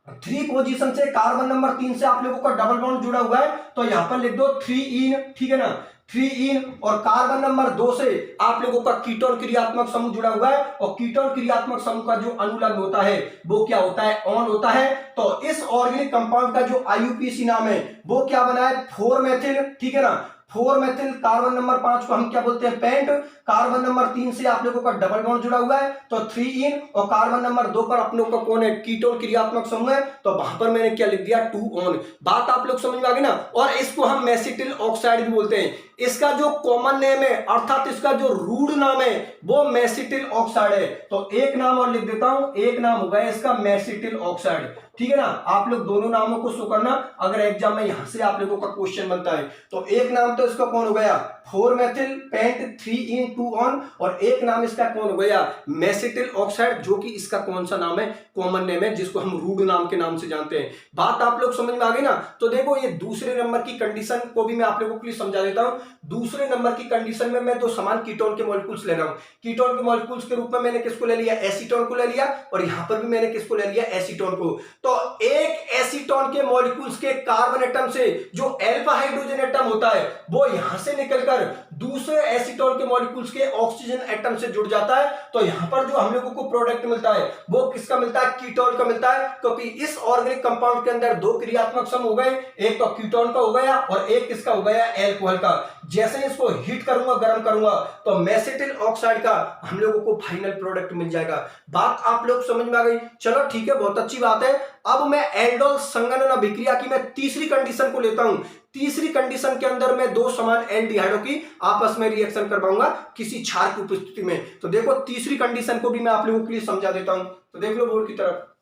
3 पोजीशन से कार्बन नंबर 3 से आप लोगों का डबल बॉन्ड जुड़ा हुआ है, तो यहां पर लिख दो 3 इन, ठीक है ना, 3 इन। और कार्बन नंबर 2 से आप लोगों का कीटोन क्रियात्मक समूह जुड़ा हुआ है, और कीटोन क्रियात्मक समूह का जो अनुलग्न होता है वो क्या होता है, ऑन होता है। तो इस ऑर्गेनिक कंपाउंड का जो IUPAC नाम है वो क्या बना है, 4 मेथिल, ठीक है ना, 4 मेथिल। कार्बन नंबर 5 को हम क्या बोलते हैं, पेंट। कार्बन नंबर 3 से आप लोगों का डबल बॉन्ड जुड़ा हुआ है, तो 3 इन। और कार्बन नंबर 2 पर अपनों का कौन है, कीटोन क्रियात्मक समूह है, तो वहां पर मैंने क्या लिख दिया, 2 ऑन। बात आप लोग समझ में आ गई ना। और इसको हम मेसिटिल ऑक्साइड भी बोलते हैं। इसका जो कॉमन नेम है, अर्थात इसका जो रूढ़ नाम है वो मेसिटिल ऑक्साइड है। तो एक नाम और लिख देता हूं, एक नाम होगा इसका मेसिटिल ऑक्साइड, ठीक है ना। आप लोग दोनों नामों को शो करना, अगर एग्जाम में यहां से आप लोगों का क्वेश्चन बनता है। तो एक नाम तो इसका कौन हो गया, 4 मेथिल पेंट 3 और एक नाम इसका कौन हो गया, मेसिटिल ऑक्साइड, जो कि इसका कौन सा नाम है, कॉमन नेम है, जिसको हम रूड नाम के नाम से जानते हैं। बात आप लोग समझ में आ गई ना। तो देखो ये दूसरे नंबर की कंडीशन को भी मैं आप लोगों के लिए समझा देता हूं। दूसरे नंबर की कंडीशन में मैं दो समान कीटोन के मॉलिक्यूल्स ले रहा हूं। कीटोन के मॉलिक्यूल्स के रूप में मैंने किसको ले लिया, एसीटोन को ले लिया, और यहां पर भी मैंने किसको ले लिया, एसीटोन को। तो एक एसीटोन के मॉलिक्यूल्स के कार्बन एटम से जो अल्फा हाइड्रोजन एटम होता है वो यहां से निकलकर दूसरे एसीटोन के मॉलिक्यूल्स के ऑक्सीजन एटम से जुड़ जाता है। तो यहां पर जो हम लोगों को प्रोडक्ट मिलता है वो किसका मिलता है, कीटोन का मिलता है, क्योंकि इस ऑर्गेनिक कंपाउंड के अंदर दो क्रियात्मक समूह हो गए, एक तो कीटोन का हो गया और एक किसका हो गया, एल्कोहल का। जैसे इसको हीट करूंगा, गर्म करूंगा, तो मेसिटिल ऑक्साइड का हम लोगों को फाइनल प्रोडक्ट मिल जाएगा। बात आप लोग समझ में आ गई। चलो ठीक है, बहुत अच्छी बात है। अब मैं एल्डोल संघनन अभिक्रिया की मैं तीसरी कंडीशन को लेता हूं। तीसरी कंडीशन के अंदर मैं दो समान एल्डिहाइडों की आपस में रिएक्शन करवाऊंगा किसी क्षार की उपस्थिति में। तो देखो तीसरी कंडीशन को भी मैं आप लोगों के लिए समझा देता हूं। तो देख लो बोर्ड की तरफ।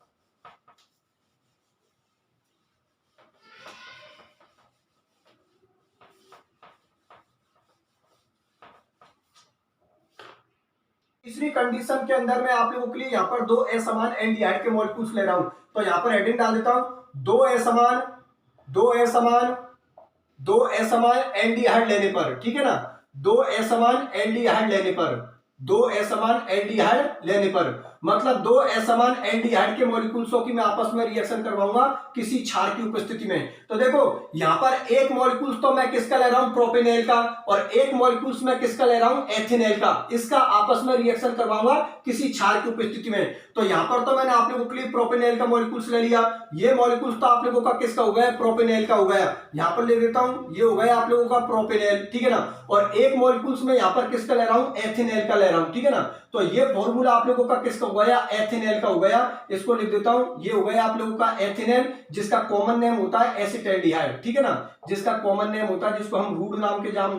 तीसरी कंडीशन के अंदर मैं आप लोगों के लिए यहां पर दो असमान एल्डिहाइड के मॉलिक्यूल्स ले रहा हूं। तो यहां पर हेडिंग डाल देता हूं, दो असमान एल्डिहाइड लेने पर, ठीक है ना, दो असमान एल्डिहाइड लेने पर मतलब दो असमान एल्डिहाइड के मॉलिक्यूल्सों की मैं आपस में रिएक्शन करवाऊंगा किसी क्षार की उपस्थिति में। तो देखो यहां पर एक मॉलिक्यूल्स तो मैं किसका ले रहा हूं, प्रोपेनेल का, और एक मॉलिक्यूल्स मैं किसका ले रहा हूं, एथिनेल का। इसका आपस में रिएक्शन करवाऊंगा किसी क्षार की उपस्थिति में। तो यहां पर तो मैंने आप लोगों के लिए प्रोपेनेल का मॉलिक्यूल्स ले लिया। ये मॉलिक्यूल्स तो आप लोगों का किसका हो गया, प्रोपेनेल का हो गया। यहां पर ले देता हूं, ये हो गया आप लोगों का प्रोपेनेल, ठीक है ना। और एक मॉलिक्यूल्स में यहां पर किसका ले रहा हूं, एथिनेल का ले रहा हूं, ठीक है ना। तो ये फॉर्मूला आप लोगों का किसका हो गया, एथिनेल का हो गया। इसको लिख देता हूं, ये हो गया आप लोगों का एथिनेल, जिसका कॉमन नेम होता है एसिटाल्डिहाइड, ठीक है ना। जिसका कॉमन नेम होता है, जिसको हम रूड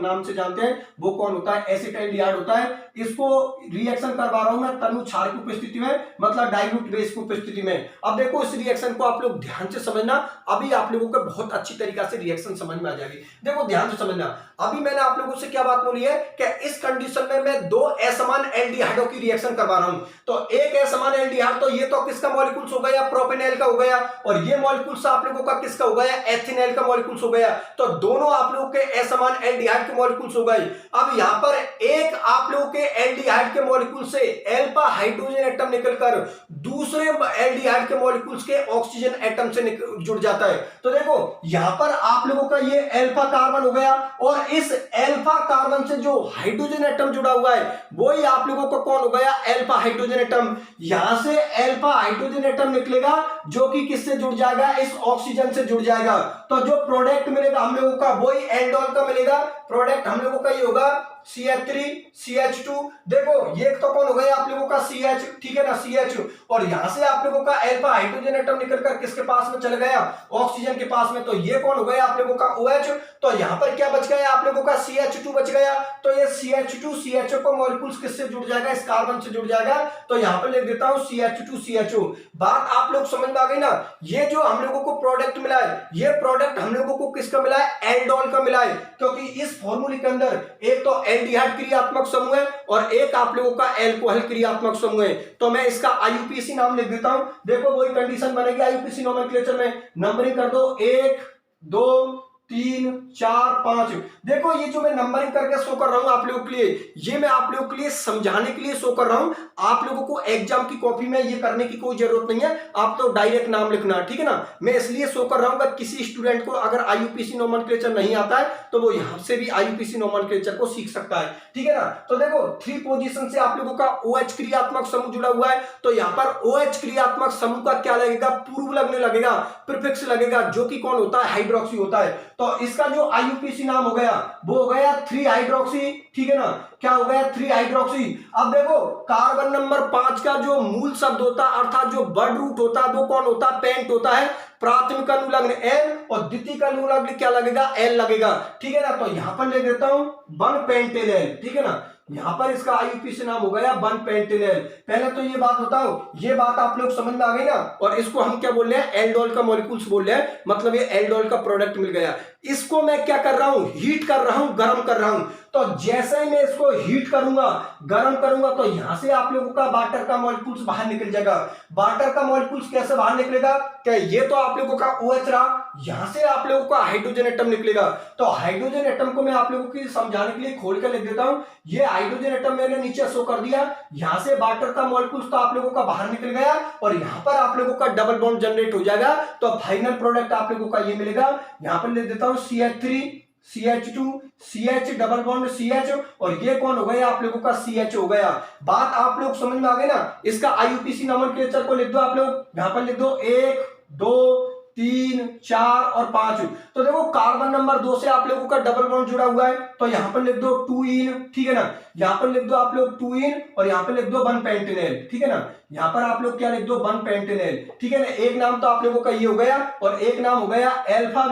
नाम से जानते हैं, वो कौन होता है, एसिटाल्डिहाइड होता है। इसको रिएक्शन करवा रहा हूं मैं तनु क्षार की उपस्थिति में, मतलब डाइल्यूट बेस की उपस्थिति में। अब देखो इस रिएक्शन को आप लोग ध्यान से समझना, अभी आप लोगों को बहुत अच्छी तरीका से रिएक्शन समझ में आ जाएगी। देखो ध्यान से समझना, अभी मैंने आप लोगों से क्या बात बोली है कि इस कंडीशन में मैं दो असमान एल्डिहाइडों की रिएक्शन करवा रहा हूं। तो एक असमान एल्डिहाइड, तो ये तो किसका मॉलिक्यूल्स हो गया, प्रोपेनेल का हो गया, और ये मॉलिक्यूल्स आप लोगों का किसका हो गया, एथिनेल का मॉलिक्यूल्स हो गया। तो दोनों आप लोगों के असमान एल्डिहाइड के मॉलिक्यूल्स हो गए। अब यहां पर एक आप लोगों के एल्डिहाइड के मॉलिक्यूल से अल्फा हाइड्रोजन एटम निकलकर दूसरे एल्डिहाइड के मॉलिक्यूल्स के ऑक्सीजन एटम से जुड़ जाता है। तो देखो यहां पर आप लोगों का ये अल्फा कार्बन हो गया, और इस अल्फा कार्बन से जो हाइड्रोजन एटम जुड़ा हुआ है वही आप लोगों को कौन हो गया, अल्फा हाइड्रोजन एटम। यहां से अल्फा हाइड्रोजन एटम निकलेगा जो कि किससे जुड़ जाएगा, इस ऑक्सीजन से जुड़ जाएगा। तो जो प्रोडक्ट मिलेगा हम लोगों का वही एल्डोल का मिलेगा। प्रोडक्ट हम लोगों का ये होगा CH3 CH2। देखो ये तो कौन हो गया आप लोगों का CH, ठीक है ना, CH, और यहां से आप लोगों का अल्फा हाइड्रोजन एटम निकलकर किसके पास में चला गया, ऑक्सीजन के पास में। तो ये कौन हो गया आप लोगों का OH। तो यहां पर क्या बच गया आप लोगों का, CH2 बच गया। तो ये CH2 CHO को मॉलिक्यूल्स किससे जुड़ जाएगा, इस कार्बन से जुड़ जाएगा। तो यहां पर लिख देता हूं CH2 CHO। बात आप लोग समझ में आ गई ना। ये जो हम लोगों को प्रोडक्ट मिला है, ये प्रोडक्ट हम लोगों को किसका मिला है, एल्डोल का मिला है, क्योंकि इस फॉर्मूले के अंदर एक तो एल्डिहाइड क्रियात्मक समूह है और एक आप लोगों का एल्कोहल क्रियात्मक समूह है। तो मैं इसका आईयूपीएसी नाम लिख देता हूं। देखो वही कंडीशन बनेगी आईयूपीएसी नोमेनक्लेचर में, नंबरिंग कर दो 1 2 3 4 5। देखो ये जो मैं नंबरिंग करके शो कर रहा हूं आप लोगों के लिए, ये मैं आप लोगों के लिए समझाने के लिए शो कर रहा हूं। आप लोगों को एग्जाम की कॉपी में ये करने की कोई जरूरत नहीं है, आप तो डायरेक्ट नाम लिखना, ठीक है ना। मैं इसलिए शो कर रहा हूं कि किसी स्टूडेंट को अगर आईयूपीएसी नोमेनक्लेचर नहीं आता है तो वो यहां से भी आईयूपीएसी नोमेनक्लेचर को सीख सकता है, ठीक है ना। तो देखो 3 पोजीशन से आप लोगों का OH क्रियात्मक समूह जुड़ा हुआ है। तो यहां पर OH क्रियात्मक समूह का क्या लगेगा, पूर्व लगने लगेगा, प्रीफिक्स लगेगा, जो कि कौन होता है, हाइड्रोक्सी होता है। तो इसका जो आईयूपीएसी नाम हो गया वो हो गया 3 हाइड्रोक्सी, ठीक है ना। क्या हो गया, 3 हाइड्रोक्सी। अब देखो कार्बन नंबर 5 का जो मूल शब्द होता है, अर्थात जो वर्ड रूट होता है, वो कौन होता है, पेंट होता है। प्राथमिक अनुलग्न N और द्वितीय अनुलग्न क्या लगेगा, L लगेगा, ठीक है ना। तो यहां पर ले देता हूं 1 पेंटेनेल, ठीक है ना। यहां पर इसका आईयूपीएसी नाम हो गया 1 पेंटेनेल। पहले तो ये बात बताओ, ये बात आप लोग समझ में आ गई ना। और इसको हम क्या बोल रहे हैं, एल्डोल का मॉलिक्यूल्स बोल रहे हैं, मतलब ये एल्डोल का प्रोडक्ट मिल गया। इसको मैं क्या कर रहा हूं, हीट कर रहा हूं, गर्म कर रहा हूं। तो जैसे ही मैं इसको हीट करूंगा, गर्म करूंगा, तो यहां से आप लोगों का वाटर का मॉलिक्यूल्स बाहर निकल जाएगा। वाटर का मॉलिक्यूल्स कैसे बाहर निकलेगा? क्या ये तो आप लोगों का OH रहा, यहां से आप लोगों का हाइड्रोजन एटम निकलेगा। तो हाइड्रोजन एटम को मैं आप लोगों को समझाने के लिए खोल कर लिख देता हूं। ये हाइड्रोजन एटम मैंने नीचे शो कर दिया। यहां से वाटर का मॉलिक्यूल्स तो आप लोगों का बाहर निकल गया और यहां पर आप लोगों का डबल बॉन्ड जनरेट हो जाएगा। तो फाइनल प्रोडक्ट आप लोगों का ये मिलेगा। यहां पर लिख देता हूं CH3 CH2 CH double bond CH, और ये कौन हो गया? आप लोगों का CH हो गया। बात आप लोग समझ में आ गई ना? इसका IUPAC नोमेनक्लेचर को लिख दो आप लोग। यहां पर लिख दो 1 2 3 4 और 5। तो देखो कार्बन नंबर 2 से आप लोगों का डबल बॉन्ड जुड़ा हुआ है, तो यहां पर लिख दो 2 इन, ठीक है ना। यहां पर लिख दो आप लोग 2 इन और यहां पर लिख दो 1 पेंटेनल, ठीक है ना। यहां पर आप लोग क्या लिख दो? 1 पेंटेनल, ठीक है ना। एक नाम तो आप लोगों का ये हो गया और एक नाम हो गया alpha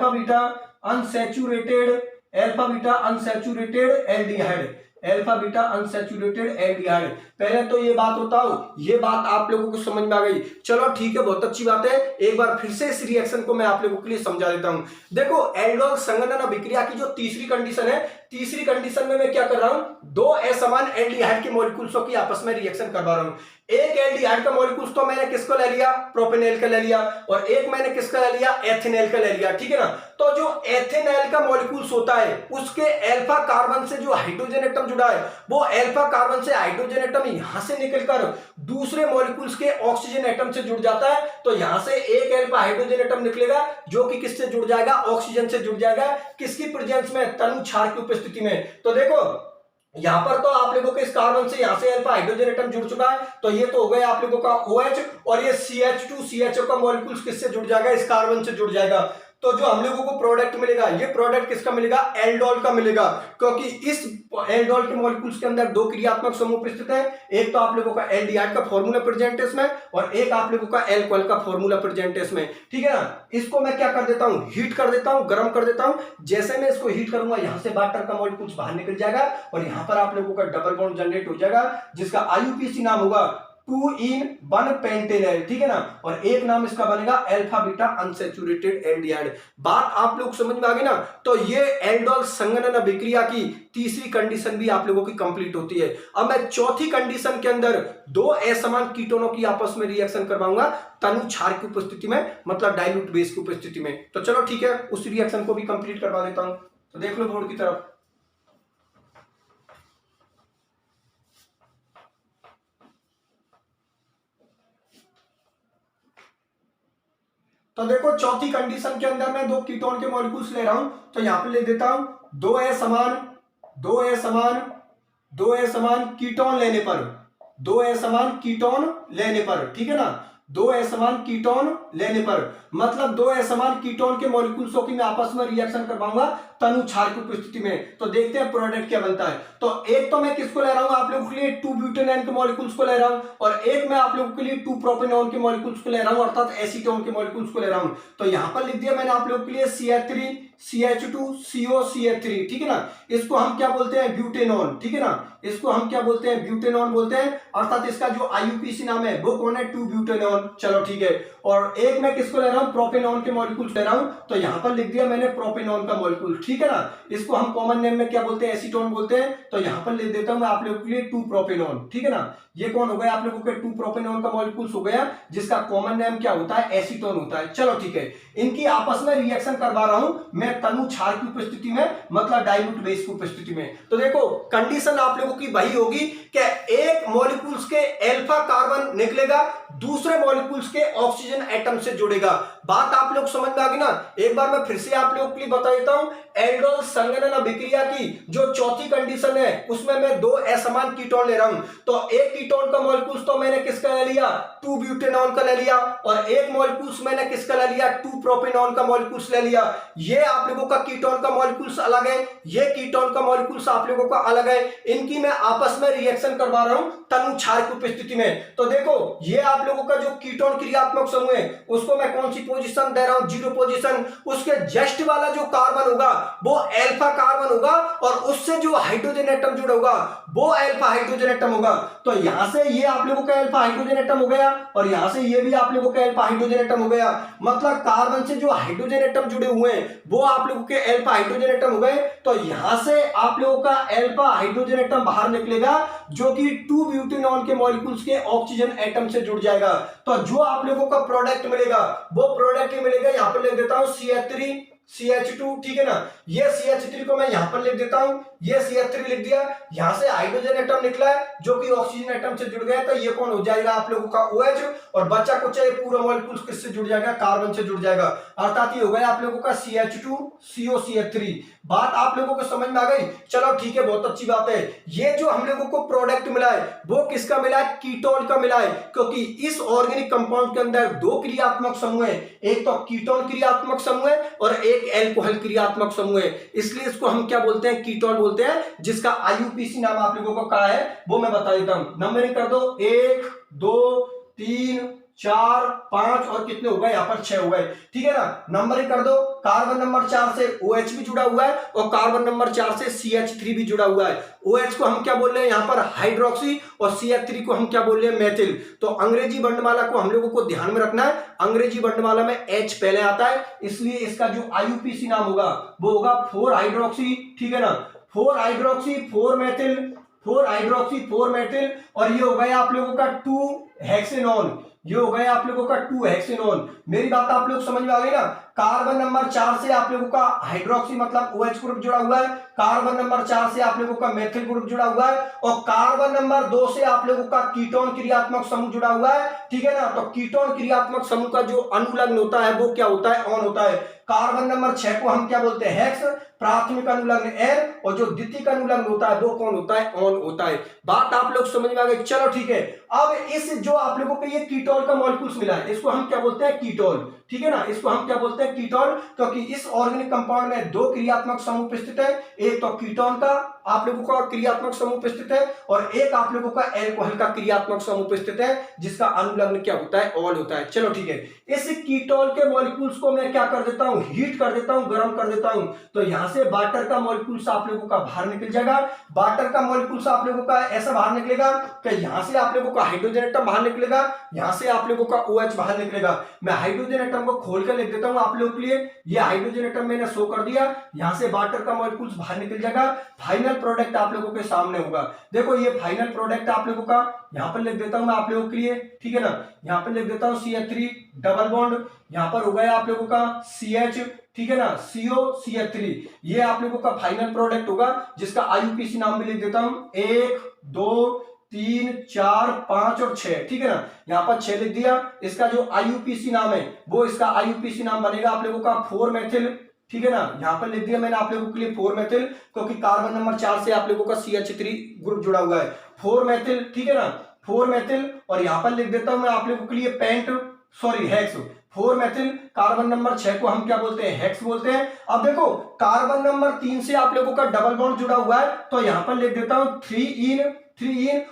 beta unsaturated aldehyde, alpha beta unsaturated aldehyde. पहले तो ये बात बताओ, ये बात आप लोगों को समझ में आ गई? चलो ठीक है, बहुत अच्छी बात है। एक बार फिर से इस रिएक्शन को मैं आप लोगों के लिए समझा देता हूं। देखो एल्डोल संघनन अभिक्रिया की जो तीसरी कंडीशन है, तीसरी कंडीशन में मैं क्या कर रहा हूं? दो असमान एल्डिहाइड के मॉलिक्यूल्सों की आपस में रिएक्शन करवा रहा हूं। एक एल्डिहाइड का मॉलिक्यूल्स तो मैंने किसको ले लिया? प्रोपेनॉल का ले लिया, और एक मैंने किसका ले लिया? एथेनॉल का ले लिया, ठीक है ना। तो जो एथेनॉल का मॉलिक्यूल्स होता है उसके अल्फा कार्बन से जो हाइड्रोजन एटम जुड़ा है, वो अल्फा कार्बन से हाइड्रोजन एटम यहां से निकलकर दूसरे मॉलिक्यूल्स के ऑक्सीजन एटम से जुड़ जाता है। तो यहां से एक अल्फा हाइड्रोजन एटम निकलेगा जो कि किससे जुड़ जाएगा? ऑक्सीजन से जुड़ जाएगा। किसकी प्रेजेंस में? तनु क्षार की उपस्थिति में। तो देखो यहां पर तो आप लोगों के इस कार्बन से यहां से अल्फा हाइड्रोजन एटम जुड़ चुका है, तो ये तो हो गया आप लोगों का OH, और ये CH2 CHO का मॉलिक्यूल्स किससे जुड़ जाएगा? इस कार्बन से जुड़ जाएगा। तो जो हम लोगों को प्रोडक्ट मिलेगा, ये प्रोडक्ट किसका मिलेगा? एल्डोल का मिलेगा, क्योंकि इस एल्डोल के मॉलिक्यूल्स के अंदर दो क्रियात्मक समूह उपस्थित है। एक तो आप लोगों का एल्डिहाइड का फॉर्मूला प्रेजेंट है इसमें, और एक आप लोगों का एल्कोहल का फॉर्मूला प्रेजेंट है इसमें, ठीक है ना। इसको मैं क्या कर देता हूं? हीट कर देता हूं, गर्म कर देता हूं। जैसे मैं इसको हीट करूंगा, यहां से वाटर का मॉलिक्यूल्स बाहर निकल जाएगा और यहां पर आप लोगों का डबल बॉन्ड जनरेट हो जाएगा, जिसका IUPAC नाम होगा 2 in 1 पेंटेनल, ठीक है ना। और एक नाम इसका बनेगा अल्फा बीटा अनसैचुरेटेड एल्डिहाइड। बात आप लोग समझ में आ गई ना। तो ये एल्डोल संघनन अभिक्रिया की तीसरी कंडीशन भी आप लोगों की कंप्लीट होती है। अब मैं चौथी कंडीशन के अंदर दो असमान कीटोनों की आपस में रिएक्शन करवाऊंगा तनु क्षार की उपस्थिति में, मतलब डाइल्यूट बेस की उपस्थिति में। तो चलो ठीक है, उस रिएक्शन को भी कंप्लीट करवा देता हूं। तो देख लो बोर्ड की तरफ। तो देखो चौथी कंडीशन के अंदर मैं दो कीटोन के मॉलिक्यूल्स ले रहा हूं, तो यहां पे ले देता हूं दो असमान कीटोन लेने पर, दो असमान कीटोन लेने पर, ठीक है ना। दो असमान कीटोन लेने पर, मतलब दो असमान कीटोन के मॉलिक्यूल्सों की मैं आपस में रिएक्शन करवाऊंगा तनु क्षार की उपस्थिति में। तो देखते हैं प्रोडक्ट क्या बनता है। तो एक तो मैं किसको ले रहा हूं? आप लोगों के लिए 2 ब्यूटेनॉन के मॉलिक्यूल्स को ले रहा हूं, और एक मैं आप लोगों के लिए 2 प्रोपेनॉन के मॉलिक्यूल्स को ले रहा हूं, अर्थात एसीटोन के मॉलिक्यूल्स को ले रहा हूं। तो यहां पर लिख दिया मैंने आप लोगों के लिए CH3 CH2 CO CH3, ठीक है ना। इसको हम क्या बोलते हैं? ब्यूटेनॉन, ठीक है ना। इसको हम क्या बोलते हैं? ब्यूटेनॉन बोलते हैं, अर्थात इसका जो IUPAC नाम है वो कौन है? 2 ब्यूटेनॉन। चलो ठीक है। और एक मैं किसको ले रहा हूं? प्रोपेनॉन के मॉलिक्यूल्स ले रहा हूं, तो यहां पर लिख दिया मैंने प्रोपेनॉन का मॉलिक्यूल, ठीक है ना। इसको हम कॉमन नेम में क्या बोलते हैं? एसीटोन बोलते हैं। तो यहां पर लिख देता हूं मैं आप लोगों के लिए 2 प्रोपेनॉन, ठीक है ना। ये कौन हो गया? आप लोगों के 2 प्रोपेनॉन का मॉलिक्यूल्स हो गया, जिसका कॉमन नेम क्या होता है? एसीटोन होता है। चलो ठीक है, इनकी आपस में रिएक्शन करवा रहा हूं मैं तनु क्षार की उपस्थिति में, मतलब डाइल्यूट बेस की उपस्थिति में। तो देखो कंडीशन आप लोगों की वही होगी कि एक मॉलिक्यूल्स के अल्फा कार्बन निकलेगा, दूसरे मॉलिक्यूल्स के ऑक्सीजन एटम से जुड़ेगा। बात आप लोग समझ में आ गई ना। एक बार मैं फिर से आप लोगों के लिए बता देता हूं। एल्डोल संघनन अभिक्रिया की जो चौथी कंडीशन है उसमें मैं दो असमान कीटोन ले रहा हूं। तो एक कीटोन का मॉलिक्यूल्स तो मैंने किसका ले लिया? 2 ब्यूटेनॉन का ले लिया, और एक मॉलिक्यूल्स मैंने किसका ले लिया? 2 प्रोपेनॉन का मॉलिक्यूल्स ले लिया। ये आप लोगों का कीटोन का मॉलिक्यूल्स अलग है, ये कीटोन का मॉलिक्यूल्स आप लोगों का अलग है। इनकी मैं आपस में रिएक्शन करवा रहा हूं तनु क्षार की उपस्थिति में। तो देखो ये आप लोगों का जो कीटोन क्रियात्मक समूह है उसको मैं कौन सी पोजीशन दे रहा हूं? 0 पोजीशन। उसके जस्ट वाला जो कार्बन होगा वो अल्फा कार्बन होगा, और उससे जो हाइड्रोजन एटम जुड़ा होगा वो अल्फा हाइड्रोजन एटम होगा। तो यहां से ये आप लोगों का अल्फा हाइड्रोजन एटम हो गया और यहां से ये भी आप लोगों का अल्फा हाइड्रोजन एटम हो गया। मतलब कार्बन से जो हाइड्रोजन एटम जुड़े हुए हैं वो आप लोगों के अल्फा हाइड्रोजन एटम हो गए। तो यहां से आप लोगों का अल्फा हाइड्रोजन एटम बाहर निकलेगा जो कि 2 ब्यूटेनॉल के मॉलिक्यूल्स के ऑक्सीजन एटम से जुड़ जाएगा। तो जो आप लोगों का प्रोडक्ट मिलेगा वो प्रोडक्ट ही मिलेगा, यहां पर लिख देता हूं CH3 CH2, ठीक है ना। ये CH3 को मैं यहां पर लिख देता हूं, ये CH3 लिख दिया। यहां से हाइड्रोजन एटम निकला है जो कि ऑक्सीजन एटम से जुड़ गया, तो ये कौन हो जाएगा आप लोगों का OH और बचा कुछ है पूरा मॉलिक्यूल किससे जुड़ जाएगा, कार्बन से जुड़ जाएगा। अर्थात ये हो गया आप लोगों का CH2 COCH3। बात आप लोगों को समझ में आ गई? चलो ठीक है, बहुत अच्छी बात है। ये जो हम लोगों को प्रोडक्ट मिला है वो किसका मिला है, कीटोन का मिला है, क्योंकि इस ऑर्गेनिक कंपाउंड के अंदर दो क्रियात्मक समूह है, एक तो कीटोन क्रियात्मक समूह है और एक एल्कोहल क्रियात्मक समूह है। इसलिए इसको हम क्या बोलते हैं, कीटोन बोलते हैं, जिसका IUPAC नाम आप लोगों को कहा है वो मैं बता देता हूं। नंबरिंग कर दो, 1 2 3 4 5 और कितने हो गए, यहां पर 6 हो गए, ठीक है ना। नंबरिंग कर दो, कार्बन नंबर 4 से OH भी जुड़ा हुआ है और कार्बन नंबर 4 से CH3 भी जुड़ा हुआ है। OH को हम क्या बोल रहे हैं यहां पर, हाइड्रोक्सी, और CH3 को हम क्या बोल रहे हैं, मेथिल। तो अंग्रेजी वर्णमाला को हम लोगों को ध्यान में रखना है, अंग्रेजी वर्णमाला में H पहले आता है, इसलिए इसका जो IUPAC नाम होगा वो होगा 4 हाइड्रोक्सी, ठीक है ना, 4 हाइड्रोक्सी 4 मेथिल, 4 हाइड्रोक्सी 4 मेथिल, और ये हो गया आप लोगों का 2 हेक्सेनॉन, ये हो गया आप लोगों का 2 हेक्सेनॉन। मेरी बात आप लोग समझ में आ गई ना। कार्बन नंबर 4 से आप लोगों का हाइड्रोक्सी मतलब OH ग्रुप जुड़ा हुआ है, कार्बन नंबर 4 से आप लोगों का मेथिल ग्रुप जुड़ा हुआ है, और कार्बन नंबर 2 से आप लोगों का कीटोन क्रियात्मक समूह जुड़ा हुआ है, ठीक है ना। तो कीटोन क्रियात्मक समूह का जो अनुलग्न होता है वो क्या होता है, ऑन होता है। कार्बन नंबर 6 को हम क्या बोलते हैं, हेक्स, प्राथमिक अनुलग्न एन, और जो द्वितीयक अनुलग्न होता है वो कौन होता है, ऑन होता है। बात आप लोग समझ में आ गई? चलो ठीक है। अब इस जो आप लोगों को ये कीटोन का मॉलिक्यूल्स मिला है इसको हम क्या बोलते हैं, कीटोन, ठीक है ना, इसको हम क्या बोलते हैं, कीटोन, क्योंकि इस ऑर्गेनिक कंपाउंड में दो क्रियात्मक समूह उपस्थित है, एक तो कीटोन का आप लोगों का क्रियात्मक समूह उपस्थित है और एक आप लोगों का एल्कोहल का क्रियात्मक समूह उपस्थित है जिसका अनुलग्न क्या होता है, ऑल होता है। चलो ठीक है, इस कीटोन के मॉलिक्यूल्स को मैं क्या कर देता हूं, हीट कर देता हूं, गर्म कर देता हूं, तो यहां से वाटर का मॉलिक्यूल्स आप लोगों का बाहर निकल जाएगा। वाटर का मॉलिक्यूल्स आप लोगों का ऐसा बाहर निकलेगा कि यहां से आप लोगों का हाइड्रोजन एटम बाहर निकलेगा, यहां से आप लोगों का OH बाहर निकलेगा। मैं हाइड्रोजन एटम को खोल कर लिख देता हूं आप लोगों के लिए, ये हाइड्रोजन एटम मैंने शो कर दिया, यहां से वाटर का मॉलिक्यूल्स बाहर निकल जाएगा। फाइनल प्रोडक्ट आप लोगों के सामने होगा। देखो ये फाइनल प्रोडक्ट आप लोगों का यहां पर लिख देता हूं मैं आप लोगों के लिए, ठीक है ना। यहां पर लिख देता हूं CH3 डबल बॉन्ड, यहां पर हो गया आप लोगों का CH, ठीक है ना, CO CH3, ये आप लोगों का फाइनल प्रोडक्ट होगा जिसका IUPAC नाम भी लिख देता हूं, 1 2 3 4 5 और 6, ठीक है ना। यहां पर 6 लिख दिया। इसका जो IUPAC नाम है वो इसका IUPAC नाम बनेगा आप लोगों का 4 मेथिल, ठीक है ना। यहां पर लिख दिया मैंने आप लोगों के लिए 4 मेथिल, क्योंकि कार्बन नंबर 4 से आप लोगों का CH3 ग्रुप जुड़ा हुआ है, 4 मेथिल, ठीक है ना, 4 मेथिल। और यहां पर लिख देता हूं मैं आप लोगों के लिए हेक्स, 4 मेथिल। कार्बन नंबर 6 को हम क्या बोलते हैं, हेक्स बोलते हैं। अब देखो कार्बन नंबर 3 से आप लोगों का डबल बॉन्ड जुड़ा हुआ है, तो यहां पर लिख देता हूं 3 इन,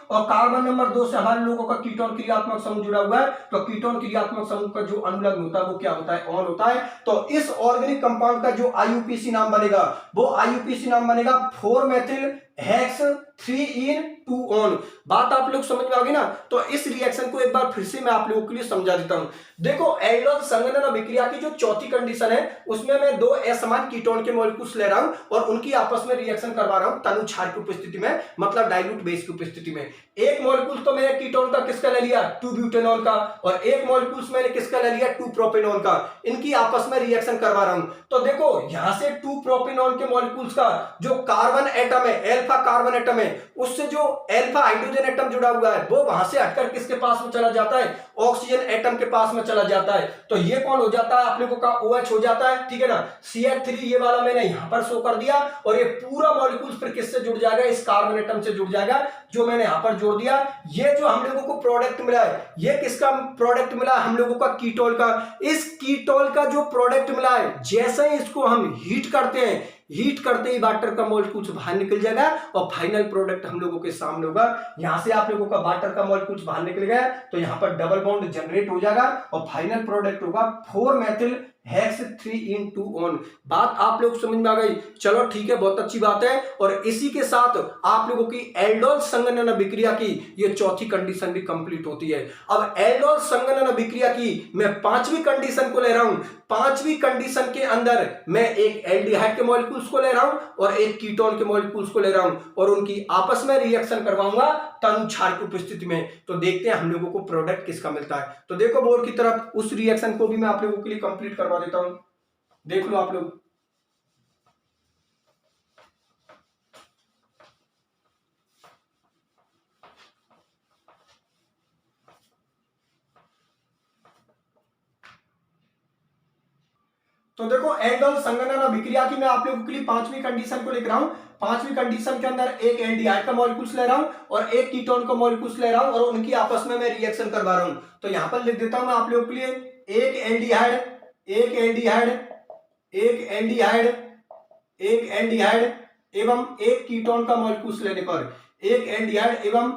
और कार्बन नंबर 2 से हमारे लोगों का कीटोन क्रियात्मक समूह जुड़ा हुआ है, तो कीटोन क्रियात्मक समूह का जो अनुलग्न होता है वो क्या होता है, ऑन होता है। तो इस ऑर्गेनिक कंपाउंड का जो IUPAC नाम बनेगा वो IUPAC नाम बनेगा 4 मेथिल हेक्स 3 इन 2 ऑन। बात आप लोग समझ में आ गई ना। तो इस रिएक्शन को एक बार फिर से मैं आप लोगों के लिए समझा देता हूं। देखो एल्डोल संघनन अभिक्रिया की जो चौथी कंडीशन है उसमें मैं दो असमान कीटोन के मॉलिक्यूल्स ले रहा हूं और उनकी आपस में रिएक्शन करवा रहा हूं तनु क्षार की उपस्थिति में, मतलब डाइल्यूट बेस की उपस्थिति में। एक मॉलिक्यूल तो मैंने कीटोन का किसका ले लिया, 2 ब्यूटेनॉल का, और एक मॉलिक्यूल्स मैंने किसका ले लिया, 2 प्रोपेनॉल का। इनकी आपस में रिएक्शन करवा रहा हूं। तो देखो यहां से 2 प्रोपेनॉल के मॉलिक्यूल्स का जो कार्बन एटम है, अल्फा कार्बन एटम है, उससे जो अल्फा हाइड्रोजन एटम जुड़ा हुआ है वो वहां से हटकर किसके पास में चला जाता है, ऑक्सीजन एटम के पास में चला जाता है। तो ये कौन हो जाता है, आप लोगों का OH हो जाता है, ठीक है ना। CH3 ये वाला मैंने यहां पर शो कर दिया, और ये पूरा मॉलिक्यूल फिर किससे जुड़ जाएगा, इस कार्बन एटम से जुड़ जाएगा जो मैंने यहां पर जोड़ दिया। ये जो हम लोगों को प्रोडक्ट मिला है ये किसका प्रोडक्ट मिला है, हम लोगों का कीटोल का। इस कीटोल का जो प्रोडक्ट मिला है जैसे ही इसको हम हीट करते हैं, हीट करते ही वाटर का मॉलिक्यूल बाहर निकल जाएगा और फाइनल प्रोडक्ट हम लोगों के सामने होगा। यहां से आप लोगों का वाटर का मॉलिक्यूल बाहर निकल गया तो यहां पर डबल बॉन्ड जनरेट हो जाएगा और फाइनल प्रोडक्ट होगा 4 मेथिल हेक्स 3 * 1। बात आप लोग समझ में आ गई? चलो ठीक है, बहुत अच्छी बात है। और इसी के साथ आप लोगों की एल्डोल संघनन अभिक्रिया की ये चौथी कंडीशन भी कंप्लीट होती है। अब एल्डोल संघनन अभिक्रिया की मैं पांचवी कंडीशन को ले रहा हूं। पांचवी कंडीशन के अंदर मैं एक एल्डिहाइड के मॉलिक्यूल्स को ले रहा हूं और एक कीटोन के मॉलिक्यूल्स को ले रहा हूं और उनकी आपस में रिएक्शन करवाऊंगा तनु क्षार की उपस्थिति में। तो देखते हैं हम लोगों को प्रोडक्ट किसका मिलता है। तो देखो बोर्ड की तरफ, उस रिएक्शन को भी मैं आप लोगों के लिए कंप्लीट करवा देता हूं, देख लो आप लोग। तो देखो एल्डोल संघनन अभिक्रिया की मैं आप लोगों के लिए पांचवी कंडीशन को लिख रहा हूं। पांचवी कंडीशन के अंदर एक एल्डिहाइड का मॉलिक्यूल्स ले रहा हूं और एक कीटोन का मॉलिक्यूल्स ले रहा हूं और उनकी आपस में मैं रिएक्शन करवा रहा हूं। तो यहां पर लिख देता हूं मैं आप लोगों के लिए एक एल्डिहाइड, एक एल्डिहाइड, एक एल्डिहाइड, एक एल्डिहाइड एवं एक कीटोन का मॉलिक्यूल्स लेने पर, एक एल्डिहाइड एवं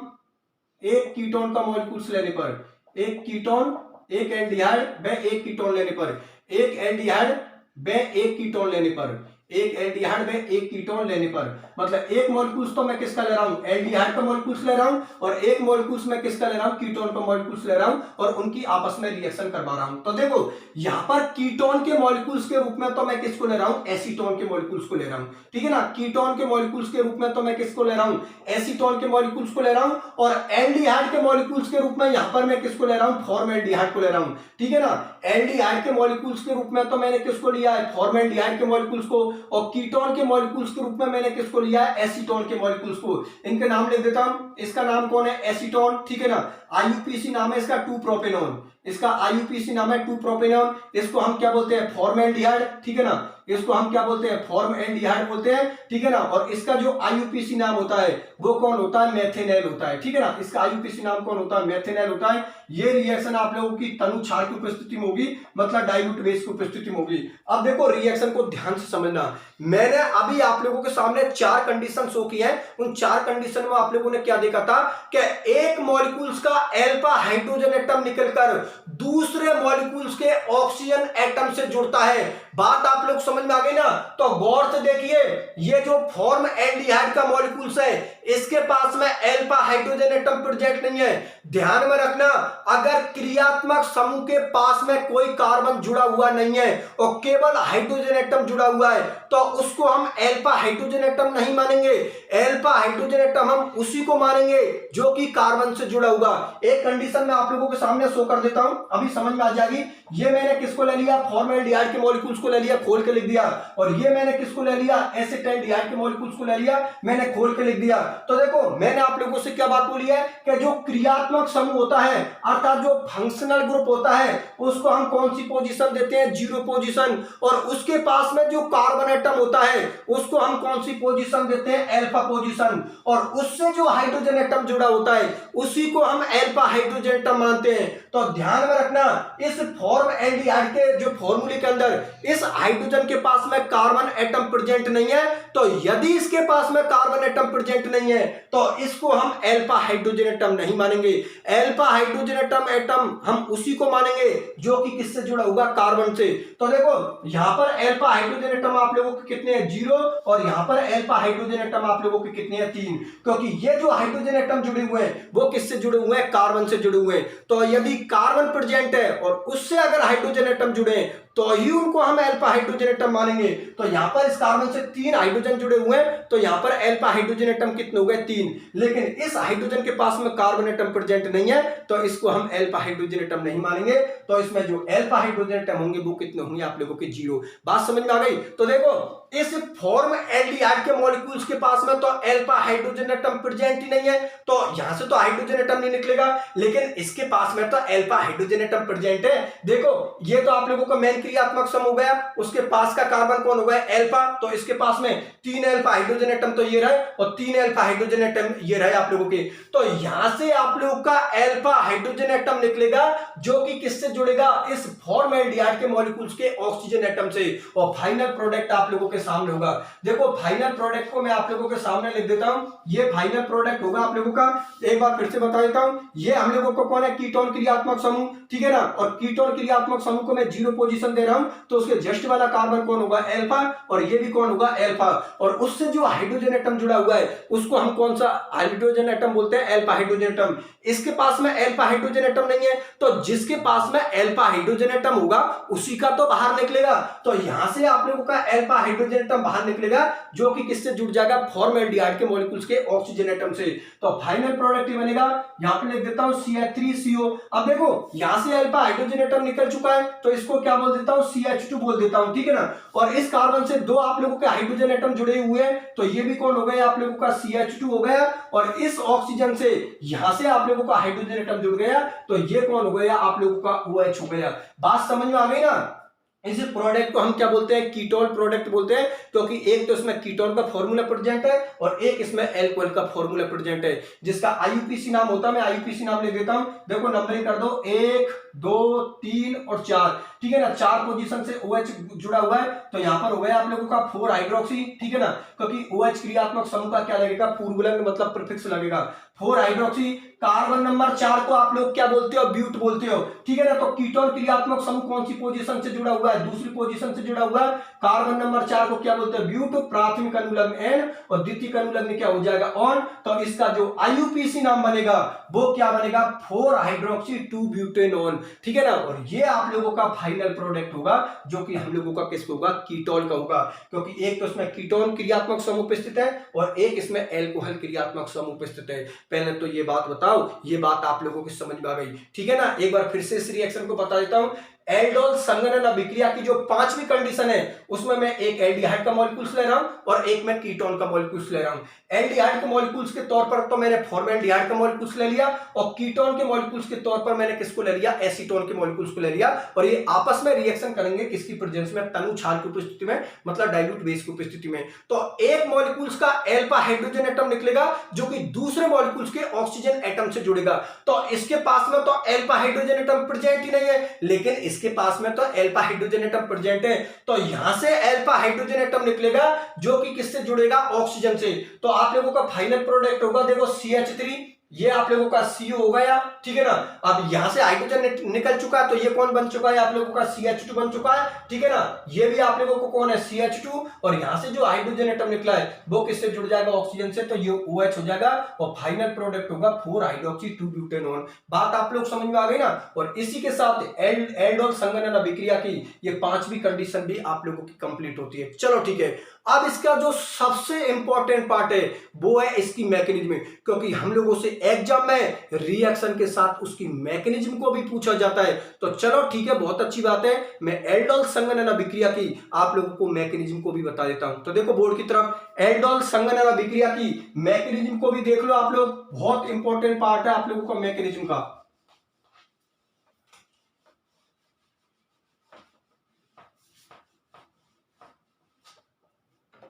एक कीटोन का मॉलिक्यूल्स लेने पर, एक कीटोन, एक एल्डिहाइड व एक कीटोन लेने पर, एक एल्डिहाइड व एक कीटोन लेने पर, एक एल्डिहाइड व एक कीटोन लेने पर, मतलब एक मॉलिक्यूल्स तो मैं किसका ले रहा हूं? एल्डिहाइड का मॉलिक्यूल्स ले रहा हूं और एक मॉलिक्यूल्स मैं किसका ले रहा हूं? कीटोन का मॉलिक्यूल्स ले रहा हूं और उनकी आपस में रिएक्शन करवा रहा हूं। तो देखो यहां पर कीटोन के मॉलिक्यूल्स के रूप में तो मैं किसको ले रहा हूं? एसीटोन के मॉलिक्यूल्स को ले रहा हूं, ठीक है ना। कीटोन के मॉलिक्यूल्स के रूप में तो मैं किसको ले रहा हूं? एसीटोन के मॉलिक्यूल्स को ले रहा हूं और एल्डिहाइड के मॉलिक्यूल्स के रूप में यहां पर मैं किसको ले रहा हूं? फॉर्मल्डिहाइड को ले रहा हूं, ठीक है ना। एल्डिहाइड के मॉलिक्यूल्स के रूप में तो मैंने किसको लिया है? फॉर्मल्डिहाइड के मॉलिक्यूल्स को और कीटोन के मॉलिक्यूल्स के रूप में मैंने किसको लिया है? एसीटोन के मॉलिक्यूल्स को। इनके नाम लिख देता हूं। इसका नाम कौन है? एसीटोन, ठीक है ना। आईयूपीसी नाम है इसका 2-प्रोपेनॉन, इसका आईयूपीसी नाम है 2-प्रोपेनॉन। इसको हम क्या बोलते हैं? फॉर्मल्डिहाइड, ठीक है ना। इसको हम क्या बोलते हैं? फॉर्मल्डिहाइड बोलते हैं, ठीक है ना। और इसका जो आईयूपीसी नाम होता है वो कौन होता है? मेथेनॉल होता है, ठीक है ना। इसका आईयूपीसी नाम कौन होता है? मेथेनॉल होता है। ये रिएक्शन आप लोगों की तनु क्षार की उपस्थिति में होगी, मतलब डाइल्यूट बेस की उपस्थिति में होगी। अब देखो रिएक्शन को ध्यान से समझना। मैंने अभी आप लोगों के सामने 4 कंडीशन शो की है। उन 4 कंडीशन में आप लोगों ने क्या देखा था कि एक मॉलिक्यूल्स का अल्फा हाइड्रोजन एटम निकलकर दूसरे मॉलिक्यूल्स के ऑक्सीजन एटम से जुड़ता है। बात आप लोग समझ में आ गई ना। तो गौर से देखिए, ये जो फॉर्म एल्डिहाइड का मॉलिक्यूल्स है इसके पास में अल्फा हाइड्रोजन एटम प्रेजेंट नहीं है। ध्यान में रखना, अगर क्रियात्मक समूह के पास में कोई कार्बन जुड़ा हुआ नहीं है और केवल हाइड्रोजन एटम जुड़ा हुआ है तो उसको हम अल्फा हाइड्रोजन एटम नहीं मानेंगे। अल्फा हाइड्रोजन एटम हम उसी को मानेंगे जो कि कार्बन से जुड़ा हुआ। एक कंडीशन मैं आप लोगों के सामने शो कर देता हूं, अभी समझ में आ जाएगी। ये मैंने किसको ले लिया? फॉर्मल्डिहाइड के मॉलिक्यूल्स को ले लिया, खोल के लिख दिया। और ये मैंने किसको ले लिया? एसिटाल्डिहाइड के मॉलिक्यूल्स को ले लिया, मैंने खोल के लिख दिया। तो देखो मैंने आप लोगों से क्या बात बोली है कि जो क्रियात्मक समूह होता है अर्थात जो फंक्शनल ग्रुप होता है उसको हम कौन सी पोजीशन देते हैं? 0 पोजीशन। और उसके पास में जो कार्बन एटम होता है उसको हम कौन सी पोजीशन देते हैं? Alpha position. और उससे जो हाइड्रोजन एटम जुड़ा होता है उसी को हम अल्फा हाइड्रोजन एटम मानते हैं। तो ध्यान में रखना, इस फॉर्मल्डिहाइड के जो फॉर्मूले के अंदर इस हाइड्रोजन के पास में कार्बन एटम प्रेजेंट नहीं है। तो यदि इसके पास में कार्बन एटम प्रेजेंट नहीं है तो इसको हम अल्फा हाइड्रोजन एटम नहीं मानेंगे। अल्फा हाइड्रोजन एटम हम उसी को मानेंगे जो कि किससे जुड़ा होगा? कार्बन से। तो देखो यहां पर अल्फा हाइड्रोजन एटम आप लोगों के कितने हैं? 0। और यहां पर अल्फा हाइड्रोजन एटम आप लोगों के कितने हैं? 3। क्योंकि ये जो हाइड्रोजन एटम जुड़े हुए हैं वो किससे जुड़े हुए हैं? कार्बन से जुड़े हुए हैं। तो यदि कार्बन प्रेजेंट है और उससे अगर हाइड्रोजन एटम जुड़े तो ही उनको हम अल्फा हाइड्रोजन एटम मानेंगे। तो यहां पर इस कार्बन से 3 हाइड्रोजन जुड़े हुए हैं तो यहां पर अल्फा हाइड्रोजन एटम कितने हो गए? 3। लेकिन इस हाइड्रोजन के पास में कार्बन एटम प्रेजेंट नहीं है तो इसको हम अल्फा हाइड्रोजन एटम नहीं मानेंगे। तो इसमें जो अल्फा हाइड्रोजन एटम होंगे वो कितने होंगे? आप लोगों के 0। बात समझ में आ गई? तो देखो इस फॉर्मल्डिहाइड के मॉलिक्यूल्स के पास में तो अल्फा हाइड्रोजन एटम प्रेजेंट ही नहीं है तो यहां से तो हाइड्रोजन एटम नहीं निकलेगा। लेकिन इसके पास में तो अल्फा हाइड्रोजन एटम प्रेजेंट है। देखो ये तो आप लोगों का मेन क्रियात्मक समूह हो गया, उसके पास का कार्बन कौन हो गया? अल्फा। तो इसके पास में 3 अल्फा हाइड्रोजन एटम तो ये रहे और 3 अल्फा हाइड्रोजन एटम ये रहे आप लोगों के। तो यहां से आप लोगों का अल्फा हाइड्रोजन एटम निकलेगा जो कि किससे जुड़ेगा? इस फॉर्मल्डिहाइड के मॉलिक्यूल्स के ऑक्सीजन एटम से। और फाइनल प्रोडक्ट आप लोगों के सामने होगा। देखो फाइनल प्रोडक्ट को मैं आप लोगों के सामने लिख देता हूं। ये फाइनल प्रोडक्ट होगा आप लोगों का, एक बार फिर से बता देता हूं। ये हम लोगों को कौन है? कीटोन क्रियात्मक समूह, ठीक है ना। और कीटोन क्रियात्मक समूह को मैं 0 पोजीशन पोजीशन दे रहा हूं तो उसके जस्ट वाला कार्बन कौन होगा, अल्फा, और ये भी कौन होगा, अल्फा, और उससे जो हाइड्रोजन एटम जुड़ा हुआ है उसको हम कौन सा हाइड्रोजन एटम बोलते हैं, अल्फा हाइड्रोजन एटम। इसके पास में अल्फा हाइड्रोजन एटम नहीं है, तो जिसके पास में अल्फा हाइड्रोजन एटम होगा उसी का तो बाहर निकलेगा। तो यहां से आप लोगों का अल्फा हाइड्रोजन एटम बाहर निकलेगा, जो कि किससे जुड़ जाएगा, फॉर्मेल्डिहाइड के मॉलिक्यूल्स के ऑक्सीजन एटम से। तो फाइनल प्रोडक्ट ये बनेगा, यहां पे लिख देता हूं CH3CO। अब देखो यहां से अल्फा हाइड्रोजन एटम निकल चुका है, तो इसको क्या बोल देता हूं, CH2 बोल देता हूं, ठीक है ना। और इस कार्बन से दो आप लोगों के हाइड्रोजन एटम जुड़े हुए हैं, तो ये भी कौन हो गया, आप लोगों का CH2 हो गया, और इस ऑक्सीजन से यहां से आप लोगों का हाइड्रोजन एटम जुड़ गया, तो ये कौन हो गया, आप लोगों का OH हो गया। बात समझ में आ गई ना। इस प्रोडक्ट को हम क्या बोलते हैं, कीटोन प्रोडक्ट बोलते हैं, क्योंकि एक तो इसमें कीटोन का फॉर्मूला प्रेजेंट है और एक इसमें एल्कोहल का फॉर्मूला प्रेजेंट है, जिसका IUPAC नाम होता है। मैं IUPAC नाम लिख देता हूं, देखो नंबरिंग कर दो, 1 2 3 और 4, ठीक है ना। 4 पोजीशन से OH जुड़ा हुआ है, तो यहां पर हो गया आप लोगों का 4 हाइड्रोक्सी, ठीक है ना, क्योंकि OH क्रियात्मक समूह का क्या लगेगा, पूर्वलिंग मतलब प्रीफिक्स लगेगा, 4 हाइड्रोक्सी। कार्बन नंबर 4 को आप लोग क्या बोलते हो, ब्यूट बोलते हो, ठीक है ना। तो कीटोन क्रियात्मक समूह कौन सी पोजीशन से जुड़ा हुआ है, दूसरी पोजीशन से जुड़ा हुआ है। कार्बन नंबर 4 को क्या बोलते हैं, ब्यूट, प्राथमिक अनुलग्न N और द्वितीयक अनुलग्न क्या हो जाएगा, ऑन। तो इसका जो IUPAC नाम बनेगा वो क्या बनेगा, 4 हाइड्रोक्सी 2 ब्यूटेनॉन, ठीक है ना। और ये आप लोगों का फाइनल प्रोडक्ट होगा, जो कि हम लोगों का किसका होगा, कीटोन का होगा, क्योंकि एक तो इसमें कीटोन क्रियात्मक समूह पे स्थित है और एक इसमें एल्कोहल क्रियात्मक समूह पे स्थित है। पहले तो ये बात बताओ, ये बात आप लोगों की समझ में आ गई, ठीक है ना। एक बार फिर से इस रिएक्शन को बता देता हूं। एल्डोल संघनन अभिक्रिया की जो 5वीं कंडीशन है, उसमें मैं एक एल्डिहाइड का मॉलिक्यूल्स ले रहा हूं और एक मैं कीटोन का मॉलिक्यूल्स ले रहा हूं। एल्डिहाइड के मॉलिक्यूल्स के तौर पर तो मैंने फॉर्मेल्डिहाइड का मॉलिक्यूल्स ले लिया, और कीटोन के मॉलिक्यूल्स के तौर पर मैंने किसको ले लिया, एसीटोन के मॉलिक्यूल्स को ले लिया, और ये आपस में रिएक्शन करेंगे किसकी प्रेजेंस में, तनु क्षार की उपस्थिति में, मतलब डाइल्यूट बेस की उपस्थिति में। तो एक मॉलिक्यूल्स का अल्फा हाइड्रोजन एटम निकलेगा, जो कि दूसरे मॉलिक्यूल्स के ऑक्सीजन एटम से जुड़ेगा। तो इसके पास में तो अल्फा हाइड्रोजन एटम प्रेजेंट ही नहीं है, लेकिन इसके पास में तो अल्फा हाइड्रोजन एटम प्रेजेंट है। तो यहां से अल्फा हाइड्रोजन एटम निकलेगा, जो कि किससे जुड़ेगा, ऑक्सीजन से। तो आप लोगों का फाइनल प्रोडक्ट होगा, देखो CH3, ये आप लोगों का CO हो गया, ठीक है ना। अब यहां से हाइड्रोजन निकल चुका है, तो ये कौन बन चुका है, आप लोगों का CH2 बन चुका है, ठीक है ना। ये भी आप लोगों को कौन है, CH2, और यहां से जो हाइड्रोजन एटम निकला है वो किससे जुड़ जाएगा, ऑक्सीजन से, तो ये OH हो जाएगा, और फाइनल प्रोडक्ट होगा 4 हाइड्रोक्सी 2 ब्यूटेनॉन। बात आप लोग समझ में आ गई ना। और इसी के साथ एल्डोल संघनन अभिक्रिया की ये 5वीं कंडीशन भी आप लोगों की कंप्लीट होती है। चलो ठीक है, अब इसका जो सबसे इंपॉर्टेंट पार्ट है वो है इसकी मैकेनिज्म, क्योंकि हम लोगों से एग्जाम में रिएक्शन के साथ उसकी मैकेनिज्म को भी पूछा जाता है। तो चलो ठीक है, बहुत अच्छी बात है, मैं एल्डोल संघनन अभिक्रिया की आप लोगों को मैकेनिज्म को भी बता देता हूं। तो देखो बोर्ड की तरफ, एल्डोल संघनन अभिक्रिया की मैकेनिज्म को भी देख लो आप लोग, बहुत इंपॉर्टेंट पार्ट है आप लोगों का मैकेनिज्म का।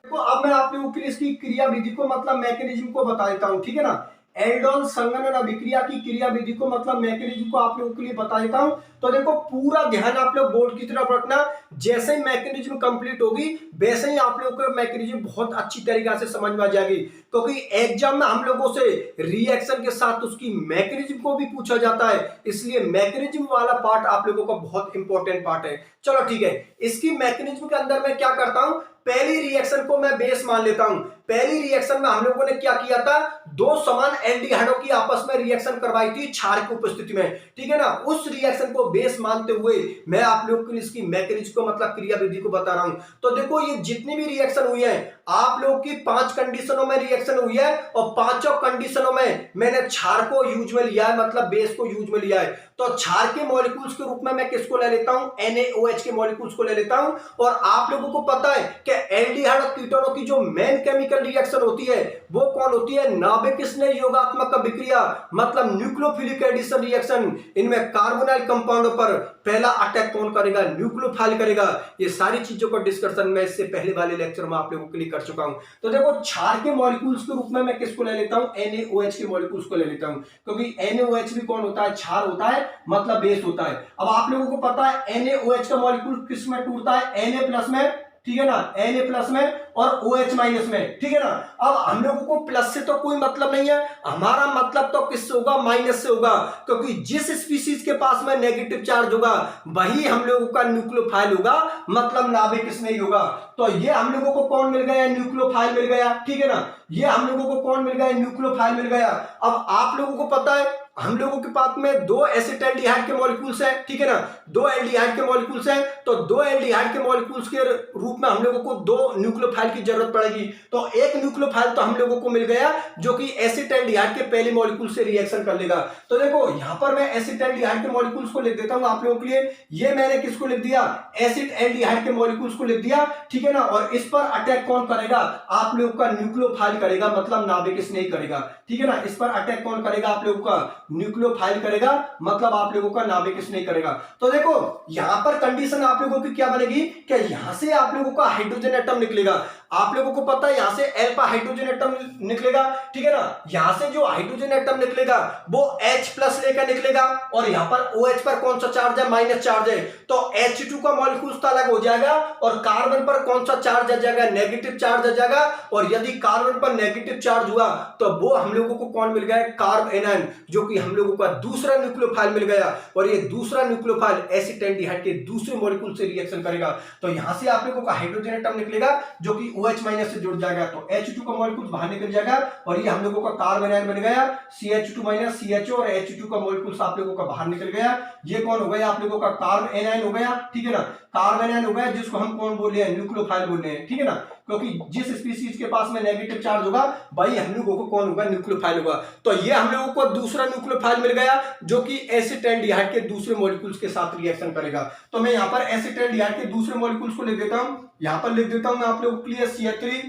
तो अब मैं आप लोगों के लिए इसकी क्रिया विधि को मतलब मैकेनिज्म को बता देता हूं, ठीक है ना। एल्डोल संघनन अभिक्रिया की क्रिया विधि को मतलब मैकेनिज्म को आप लोगों के लिए बता देता हूं। तो देखो पूरा ध्यान आप लोग बोर्ड की तरफ रखना, जैसे ही मैकेनिज्म कंप्लीट होगी वैसे ही आप लोगों को मैकेनिज्म बहुत अच्छी तरीके से समझ में आ जाएगी, क्योंकि एग्जाम में हम लोगों से रिएक्शन के साथ उसकी मैकेनिज्म को भी पूछा जाता है, इसलिए मैकेनिज्म वाला पार्ट आप लोगों का बहुत इंपॉर्टेंट पार्ट है। चलो ठीक है, इसकी मैकेनिज्म के अंदर मैं क्या करता हूं, पहली रिएक्शन को मैं बेस मान लेता हूं। पहली रिएक्शन में हम लोगों ने क्या किया था, दो समान एल्डिहाइडों की आपस में रिएक्शन करवाई थी क्षार की उपस्थिति में, ठीक है ना। उस रिएक्शन को बेस मानते हुए मैं आप लोगों के लिए इसकी मैकेनिज्म को मतलब क्रिया विधि को बता रहा हूं। तो देखो ये जितनी भी रिएक्शन हुई है आप लोगों की 5 कंडीशनों में रिएक्शन हुई है, और पांचों कंडीशनों में मैंने क्षार को यूज में लिया है, मतलब बेस को यूज में लिया है। तो क्षार के मॉलिक्यूल्स के रूप में मैं किसको ले लेता हूं, NaOH के मॉलिक्यूल्स को ले लेता हूं। और आप लोगों को पता है कि एल्डिहाइड और कीटोनों की जो मेन केमिकल रिएक्शन होती है वो कौन होती है, नाभिक स्नेह योगात्मक अभिक्रिया, मतलब न्यूक्लियोफिलिक एडिशन रिएक्शन। इनमें कार्बोनाइल कंपाउंडों पर पहला अटैक कौन करेगा, न्यूक्लियोफाइल करेगा। ये सारी चीजों का डिस्कशन मैं इससे पहले वाले लेक्चर में आप लोगों के लिए कर चुका हूं। तो देखो क्षार के मॉलिक्यूल्स के रूप में मैं किसको ले लेता हूं, NaOH के मॉलिक्यूल्स को ले लेता हूं, क्योंकि NaOH भी कौन होता है, क्षार होता है, मतलब बेस होता है। अब आप लोगों को पता है NaOH का मॉलिक्यूल किस में टूटता है, Na प्लस में, ठीक है ना, Na+ में और OH- में, ठीक है ना। अब हम लोगों को प्लस से तो कोई मतलब नहीं है, हमारा मतलब तो किससे होगा, माइनस से होगा, क्योंकि जिस स्पीसीज के पास में नेगेटिव चार्ज होगा वही हम लोगों का न्यूक्लियोफाइल होगा, मतलब नाभिक किस नहीं होगा। तो ये हम लोगों को कौन मिल गया, न्यूक्लियोफाइल मिल गया, ठीक है ना। ये हम लोगों को कौन मिल गया, न्यूक्लियोफाइल मिल गया। अब आप लोगों को पता है हम लोगों के पास में दो एसिटाल्डिहाइड के मॉलिक्यूल्स हैं, ठीक है ना, दो एल्डिहाइड के मॉलिक्यूल्स हैं, तो दो एल्डिहाइड के मॉलिक्यूल्स के रूप में हम लोगों को दो न्यूक्लियोफाइल की जरूरत पड़ेगी। तो एक न्यूक्लियोफाइल तो हम लोगों को मिल गया जो कि एसिटाल्डिहाइड के पहले मॉलिक्यूल से रिएक्शन कर लेगा। तो देखो यहां पर मैं एसिटाल्डिहाइड के मॉलिक्यूल्स को लिख देता हूं आप लोगों के लिए। ये मैंने किसको लिख दिया, एसिटाल्डिहाइड के मॉलिक्यूल्स को लिख दिया, ठीक है ना। और इस पर अटैक कौन करेगा, आप लोगों का न्यूक्लियोफाइल करेगा, मतलब नाभिक स्नेही करेगा, ठीक है ना। इस पर अटैक कौन करेगा, आप लोगों का न्यूक्लियोफाइल करेगा, मतलब आप लोगों का नाभिक स्नेही करेगा। तो देखो यहां पर कंडीशन आप लोगों की क्या बनेगी कि यहां से आप लोगों का हाइड्रोजन एटम निकलेगा। आप लोगों को पता है यहां से अल्फा हाइड्रोजन एटम निकलेगा, ठीक है ना। यहां से जो हाइड्रोजन एटम निकलेगा वो H+ लेकर निकलेगा, और यहां पर OH पर कौन सा चार्ज है, माइनस चार्ज है, तो H2 का मॉलिक्यूल तो अलग हो जाएगा, और कार्बन पर कौन सा चार्ज आ जाएगा, नेगेटिव चार्ज आ जाएगा। और यदि कार्बन पर नेगेटिव चार्ज हुआ तो वो हम लोगों को कौन मिल गया, कार्बेनाइन, जो कि हम लोगों का दूसरा न्यूक्लियोफाइल मिल गया। और ये दूसरा न्यूक्लियोफाइल एसिटाल्डिहाइड के दूसरे मॉलिक्यूल से रिएक्शन करेगा। तो यहां से आप लोगों का हाइड्रोजन एटम निकलेगा जो कि OH- से जुड़ जाएगा, तो H2 का मॉलिक्यूल बाहर निकल जाएगा, और ये हम लोगों का कार्बेनाइन बन गया, CH2- CHO, और H2 का मॉलिक्यूल आप लोगों का बाहर निकल गया। ये कौन हो गया, आप लोगों का कार्बेनाइन हो गया, ठीक है ना, कार्बेनाइन हो गया, जिसको हम कौन बोल रहे हैं, न्यूक्लियोफाइल बोल रहे हैं, ठीक है ना। क्योंकि जिस स्पीसीज के पास में नेगेटिव चार्ज होगा वही हम लोगों को कौन होगा, न्यूक्लियोफाइल होगा। तो ये हम लोगों को दूसरा न्यूक्लियोफाइल मिल गया जो कि एसिटाल्डिहाइड के दूसरे मॉलिक्यूल्स के साथ रिएक्शन करेगा। तो मैं यहां पर एसिटाल्डिहाइड के दूसरे मॉलिक्यूल्स को लिख देता हूं, यहां पर लिख देता हूं मैं आप लोगों के लिए CH3,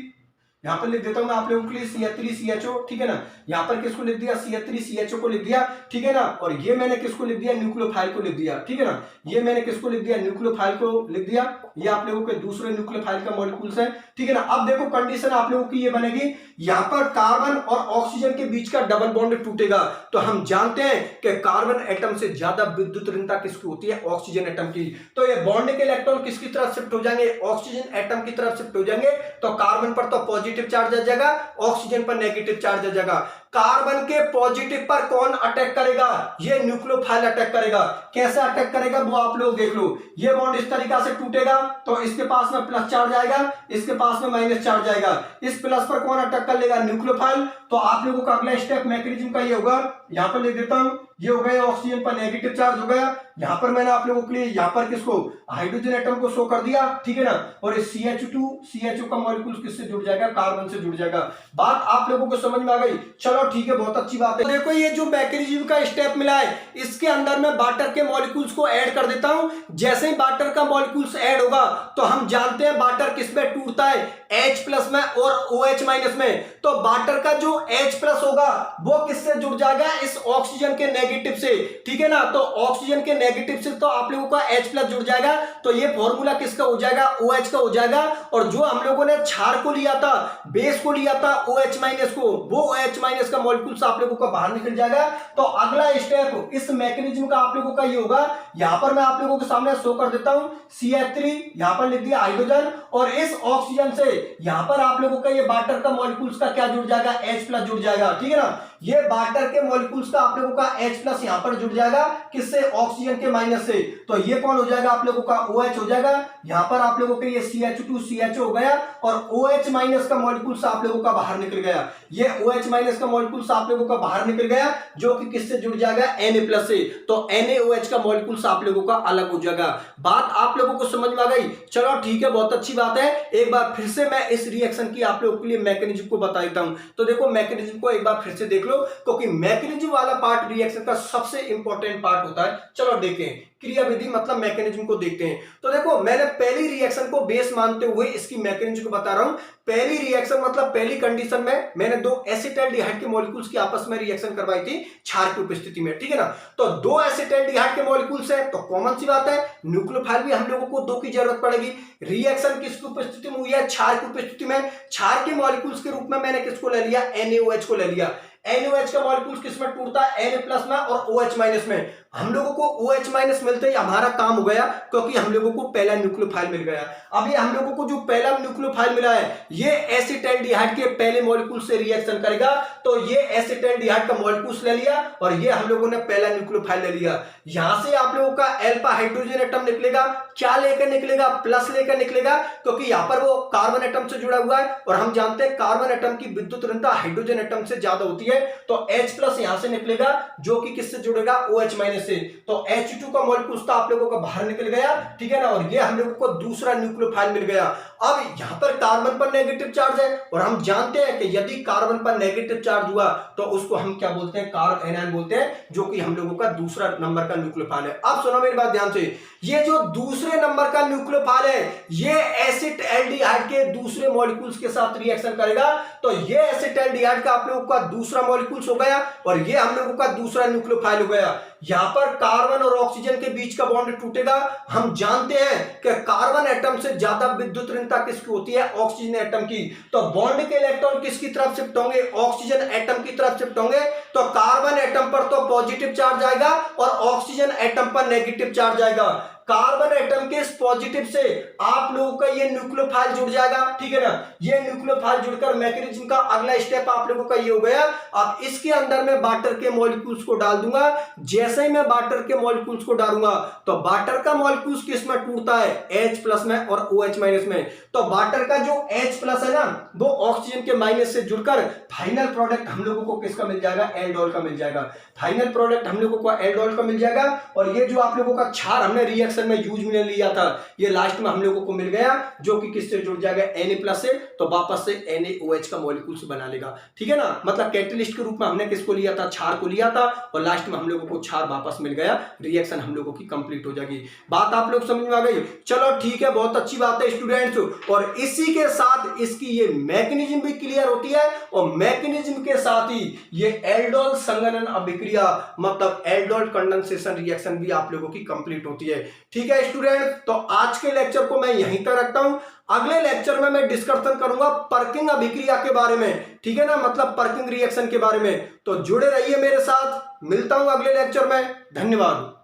यहां पर लिख देता हूं मैं आप लोगों के लिए CH3CHO, ठीक है ना। यहां पर किसको लिख दिया, CH3CHO को लिख दिया, ठीक है ना। और ये मैंने किसको लिख दिया, न्यूक्लियोफाइल को लिख दिया, ठीक है ना। ये मैंने किसको लिख दिया, न्यूक्लियोफाइल को लिख दिया। ये आप लोगों के दूसरे न्यूक्लियोफाइल का मॉलिक्यूल्स है, ठीक है ना। अब देखो कंडीशन आप लोगों की ये बनेगी, यहां पर कार्बन और ऑक्सीजन के बीच का डबल बॉन्ड टूटेगा। तो हम जानते हैं कि कार्बन एटम से ज्यादा विद्युत ऋणता किसकी होती है, ऑक्सीजन एटम की। तो ये बॉन्ड के इलेक्ट्रॉन किसकी तरफ शिफ्ट हो जाएंगे, ऑक्सीजन एटम की तरफ शिफ्ट हो जाएंगे। तो कार्बन पर तो पॉजिटिव चार्ज आ जाएगा, ऑक्सीजन पर नेगेटिव चार्ज आ जाएगा। कार्बन के पॉजिटिव पर कौन अटैक करेगा, ये न्यूक्लियोफाइल अटैक करेगा। कैसे अटैक करेगा वो आप लोग देख लो। ये बॉन्ड इस तरीका से टूटेगा तो इसके पास में प्लस चार्ज आएगा, इसके पास में माइनस चार्ज आएगा। इस प्लस पर कौन अटैक कर लेगा, न्यूक्लियोफाइल। तो आप लोगों का अगला स्टेप मैकेनिज्म का ये होगा, यहां पर लिख देता हूं, ये हो गया ऑक्सीजन पर नेगेटिव चार्ज हो गया। यहां पर मैंने आप लोगों के लिए यहां पर किसको, हाइड्रोजन एटम को शो कर दिया, ठीक है ना। और इस CH2CHO का मॉलिक्यूल किससे जुड़ जाएगा, कार्बन से जुड़ जाएगा। बात आप लोगों को समझ में आ गई, चलो ठीक है, बहुत अच्छी बात है। तो देखो ये जो मैकेनिज्म का स्टेप मिला है, इसके अंदर मैं वाटर के मॉलिक्यूल्स को ऐड कर देता हूं। जैसे ही वाटर का मॉलिक्यूल्स ऐड होगा तो हम जानते हैं वाटर किस में टूटता है, H+ में और OH- में। तो वाटर का जो H+ होगा वो किससे जुड़ जाएगा, इस ऑक्सीजन के नेगेटिव से, ठीक है ना। तो ऑक्सीजन के नेगेटिव से तो आप लोगों का H+ जुड़ जाएगा, तो ये फॉर्मूला किसका हो जाएगा, OH का हो जाएगा। और जो हम लोगों ने क्षार को लिया था, बेस को लिया था OH- को, वो OH- का मॉलिक्यूल आप लोगों का बाहर निकल जाएगा। तो अगला स्टेप इस मैकेनिज्म का आप लोगों का ये होगा, यहां पर मैं आप लोगों के सामने शो कर देता हूं, CH3 यहां पर लिख दिया हाइड्रोजन, और इस ऑक्सीजन से यहां पर आप लोगों का ये वाटर का मॉलिक्यूल्स का क्या जुड़ जाएगा, H+ जुड़ जाएगा, ठीक है ना। ये वाटर के मॉलिक्यूल्स का आप लोगों का H+ यहां पर जुड़ जाएगा, किससे, ऑक्सीजन के माइनस से। तो ये कौन हो जाएगा, आप लोगों का OH हो जाएगा। यहां पर आप लोगों के ये CH2CHO हो गया, और OH- का मॉलिक्यूल्स आप लोगों का बाहर निकल गया। ये OH- का मॉलिक्यूल्स आप लोगों का बाहर निकल गया, जो कि किससे जुड़ जाएगा, Na+ से। तो NaOH का मॉलिक्यूल्स आप लोगों का अलग हो जाएगा। बात आप लोगों को समझ में आ गई, चलो ठीक है, बहुत अच्छी बात है। एक बार फिर से मैं इस रिएक्शन की आप लोगों के लिए मैकेनिज्म को बता देता हूं। तो देखो मैकेनिज्म को एक बार फिर से देख लो, क्योंकि मैकेनिज्म वाला पार्ट रिएक्शन का सबसे इंपॉर्टेंट पार्ट होता है। चलो देखें, क्रियाविधि मतलब मैकेनिज्म को देखते हैं। तो देखो मैंने पहली रिएक्शन को बेस मानते हुए इसकी मैकेनिज्म को बता रहा हूं। पहली रिएक्शन मतलब पहली कंडीशन में मैंने दो एसिटाल्डिहाइड के मॉलिक्यूल्स की आपस में रिएक्शन करवाई थी क्षार की उपस्थिति में, ठीक है ना। तो दो एसिटाल्डिहाइड के मॉलिक्यूल्स है तो कॉमन सी बात है न्यूक्लियोफाइल भी हम लोगों को दो की जरूरत पड़ेगी। रिएक्शन किसकी उपस्थिति में हुई है, क्षार की उपस्थिति में। क्षार के मॉलिक्यूल्स के रूप में मैंने किसको ले लिया, NaOH को ले लिया। NaOH का मॉलिक्यूल किस में टूटता है, Na+ में और OH- में। हम लोगों को OH- मिलते ही हमारा काम हो गया, क्योंकि हम लोगों को पहला न्यूक्लियोफाइल मिल गया। अभी हम लोगों को जो पहला न्यूक्लियोफाइल मिला है, ये एसिटाल्डिहाइड के पहले मॉलिक्यूल से रिएक्शन करेगा। तो ये एसिटाल्डिहाइड का मॉलिक्यूल ले लिया और ये हम लोगों ने पहला न्यूक्लियोफाइल ले लिया। यहां से आप लोगों का अल्फा हाइड्रोजन एटम निकलेगा। क्या लेकर निकलेगा, प्लस लेकर निकलेगा, क्योंकि यहां पर वो कार्बन एटम से जुड़ा हुआ है और हम जानते हैं कार्बन एटम की विद्युत ऋणता हाइड्रोजन एटम से ज्यादा होती है। तो H+ यहां से निकलेगा, जो कि किससे जुड़ेगा, OH- से। तो H2 का मॉलिक्यूल तो आप लोगों का बाहर निकल गया, ठीक है ना, और ये हम लोगों को दूसरा न्यूक्लियोफाइल मिल गया। अब यहां पर कार्बन पर नेगेटिव चार्ज है और हम जानते हैं कि यदि कार्बन पर नेगेटिव चार्ज हुआ तो उसको हम क्या बोलते हैं, कार्ब एनायन बोलते हैं, जो कि हम लोगों का दूसरा नंबर का न्यूक्लियोफाइल है। अब सुनो मेरी बात ध्यान से, ये जो दूसरे नंबर का न्यूक्लियोफाइल है, ये एसिटाल्डिहाइड के दूसरे मॉलिक्यूल्स के साथ रिएक्शन करेगा। तो ये एसिटाल्डिहाइड का आप लोगों का दूसरा मॉलिक्यूल्स हो गया और ये हम लोगों का दूसरा न्यूक्लियोफाइल हो गया। यहां पर कार्बन और ऑक्सीजन के बीच का बॉन्ड टूटेगा। हम जानते हैं कि कार्बन एटम से ज्यादा विद्युत ऋणता किसकी होती है, ऑक्सीजन एटम की। तो बॉन्ड के इलेक्ट्रॉन किसकी तरफ शिफ्ट होंगे, ऑक्सीजन एटम की तरफ शिफ्ट होंगे। तो कार्बन एटम पर तो पॉजिटिव चार्ज आएगा और ऑक्सीजन एटम पर नेगेटिव चार्ज आएगा। कार्बन एटम के इस पॉजिटिव से आप लोगों का ये न्यूक्लियोफाइल जुड़ जाएगा, ठीक है ना। ये न्यूक्लियोफाइल जुड़कर मैकेनिज्म का अगला स्टेप आप लोगों का ये हो गया। अब इसके अंदर मैं वाटर के मॉलिक्यूल्स को डाल दूंगा। जैसे ही मैं वाटर के मॉलिक्यूल्स को डालूंगा तो वाटर का मॉलिक्यूल्स किस में टूटता है, H+ में और OH- में। तो वाटर का जो H+ है ना, वो ऑक्सीजन के माइनस से जुड़कर फाइनल प्रोडक्ट हम लोगों को किसका मिल जाएगा, एल्डोल का मिल जाएगा। फाइनल प्रोडक्ट हम लोगों को एल्डोल का मिल जाएगा। और ये जो आप लोगों का क्षार हमने रिएक्शन में यूज में लिया था, ये लास्ट में हम लोगों को मिल गया, जो कि किससे जुड़ जाएगा, Na+ से। तो वापस से NaOH का मॉलिक्यूल से बना लेगा, ठीक है ना। मतलब कैटलिस्ट के रूप में हमने किसको लिया था, क्षार को लिया था और लास्ट में हम लोगों को क्षार वापस मिल गया। रिएक्शन हम लोगों की कंप्लीट हो जाएगी। बात आप लोग समझ में आ गई? चलो ठीक है, बहुत अच्छी बात है स्टूडेंट्स। और इसी के साथ इसकी ये मैकेनिज्म भी क्लियर होती है और मैकेनिज्म के साथ ही ये एल्डोल संघनन अभिक्रिया, मतलब एल्डोल कंडेंसेशन रिएक्शन भी आप लोगों की कंप्लीट होती है। ठीक है स्टूडेंट, तो आज के लेक्चर को मैं यहीं तक रखता हूं। अगले लेक्चर में मैं डिस्कशन करूंगा पर्किंग अभिक्रिया के बारे में, ठीक है ना, मतलब पर्किंग रिएक्शन के बारे में। तो जुड़े रहिए मेरे साथ, मिलता हूं अगले लेक्चर में। धन्यवाद।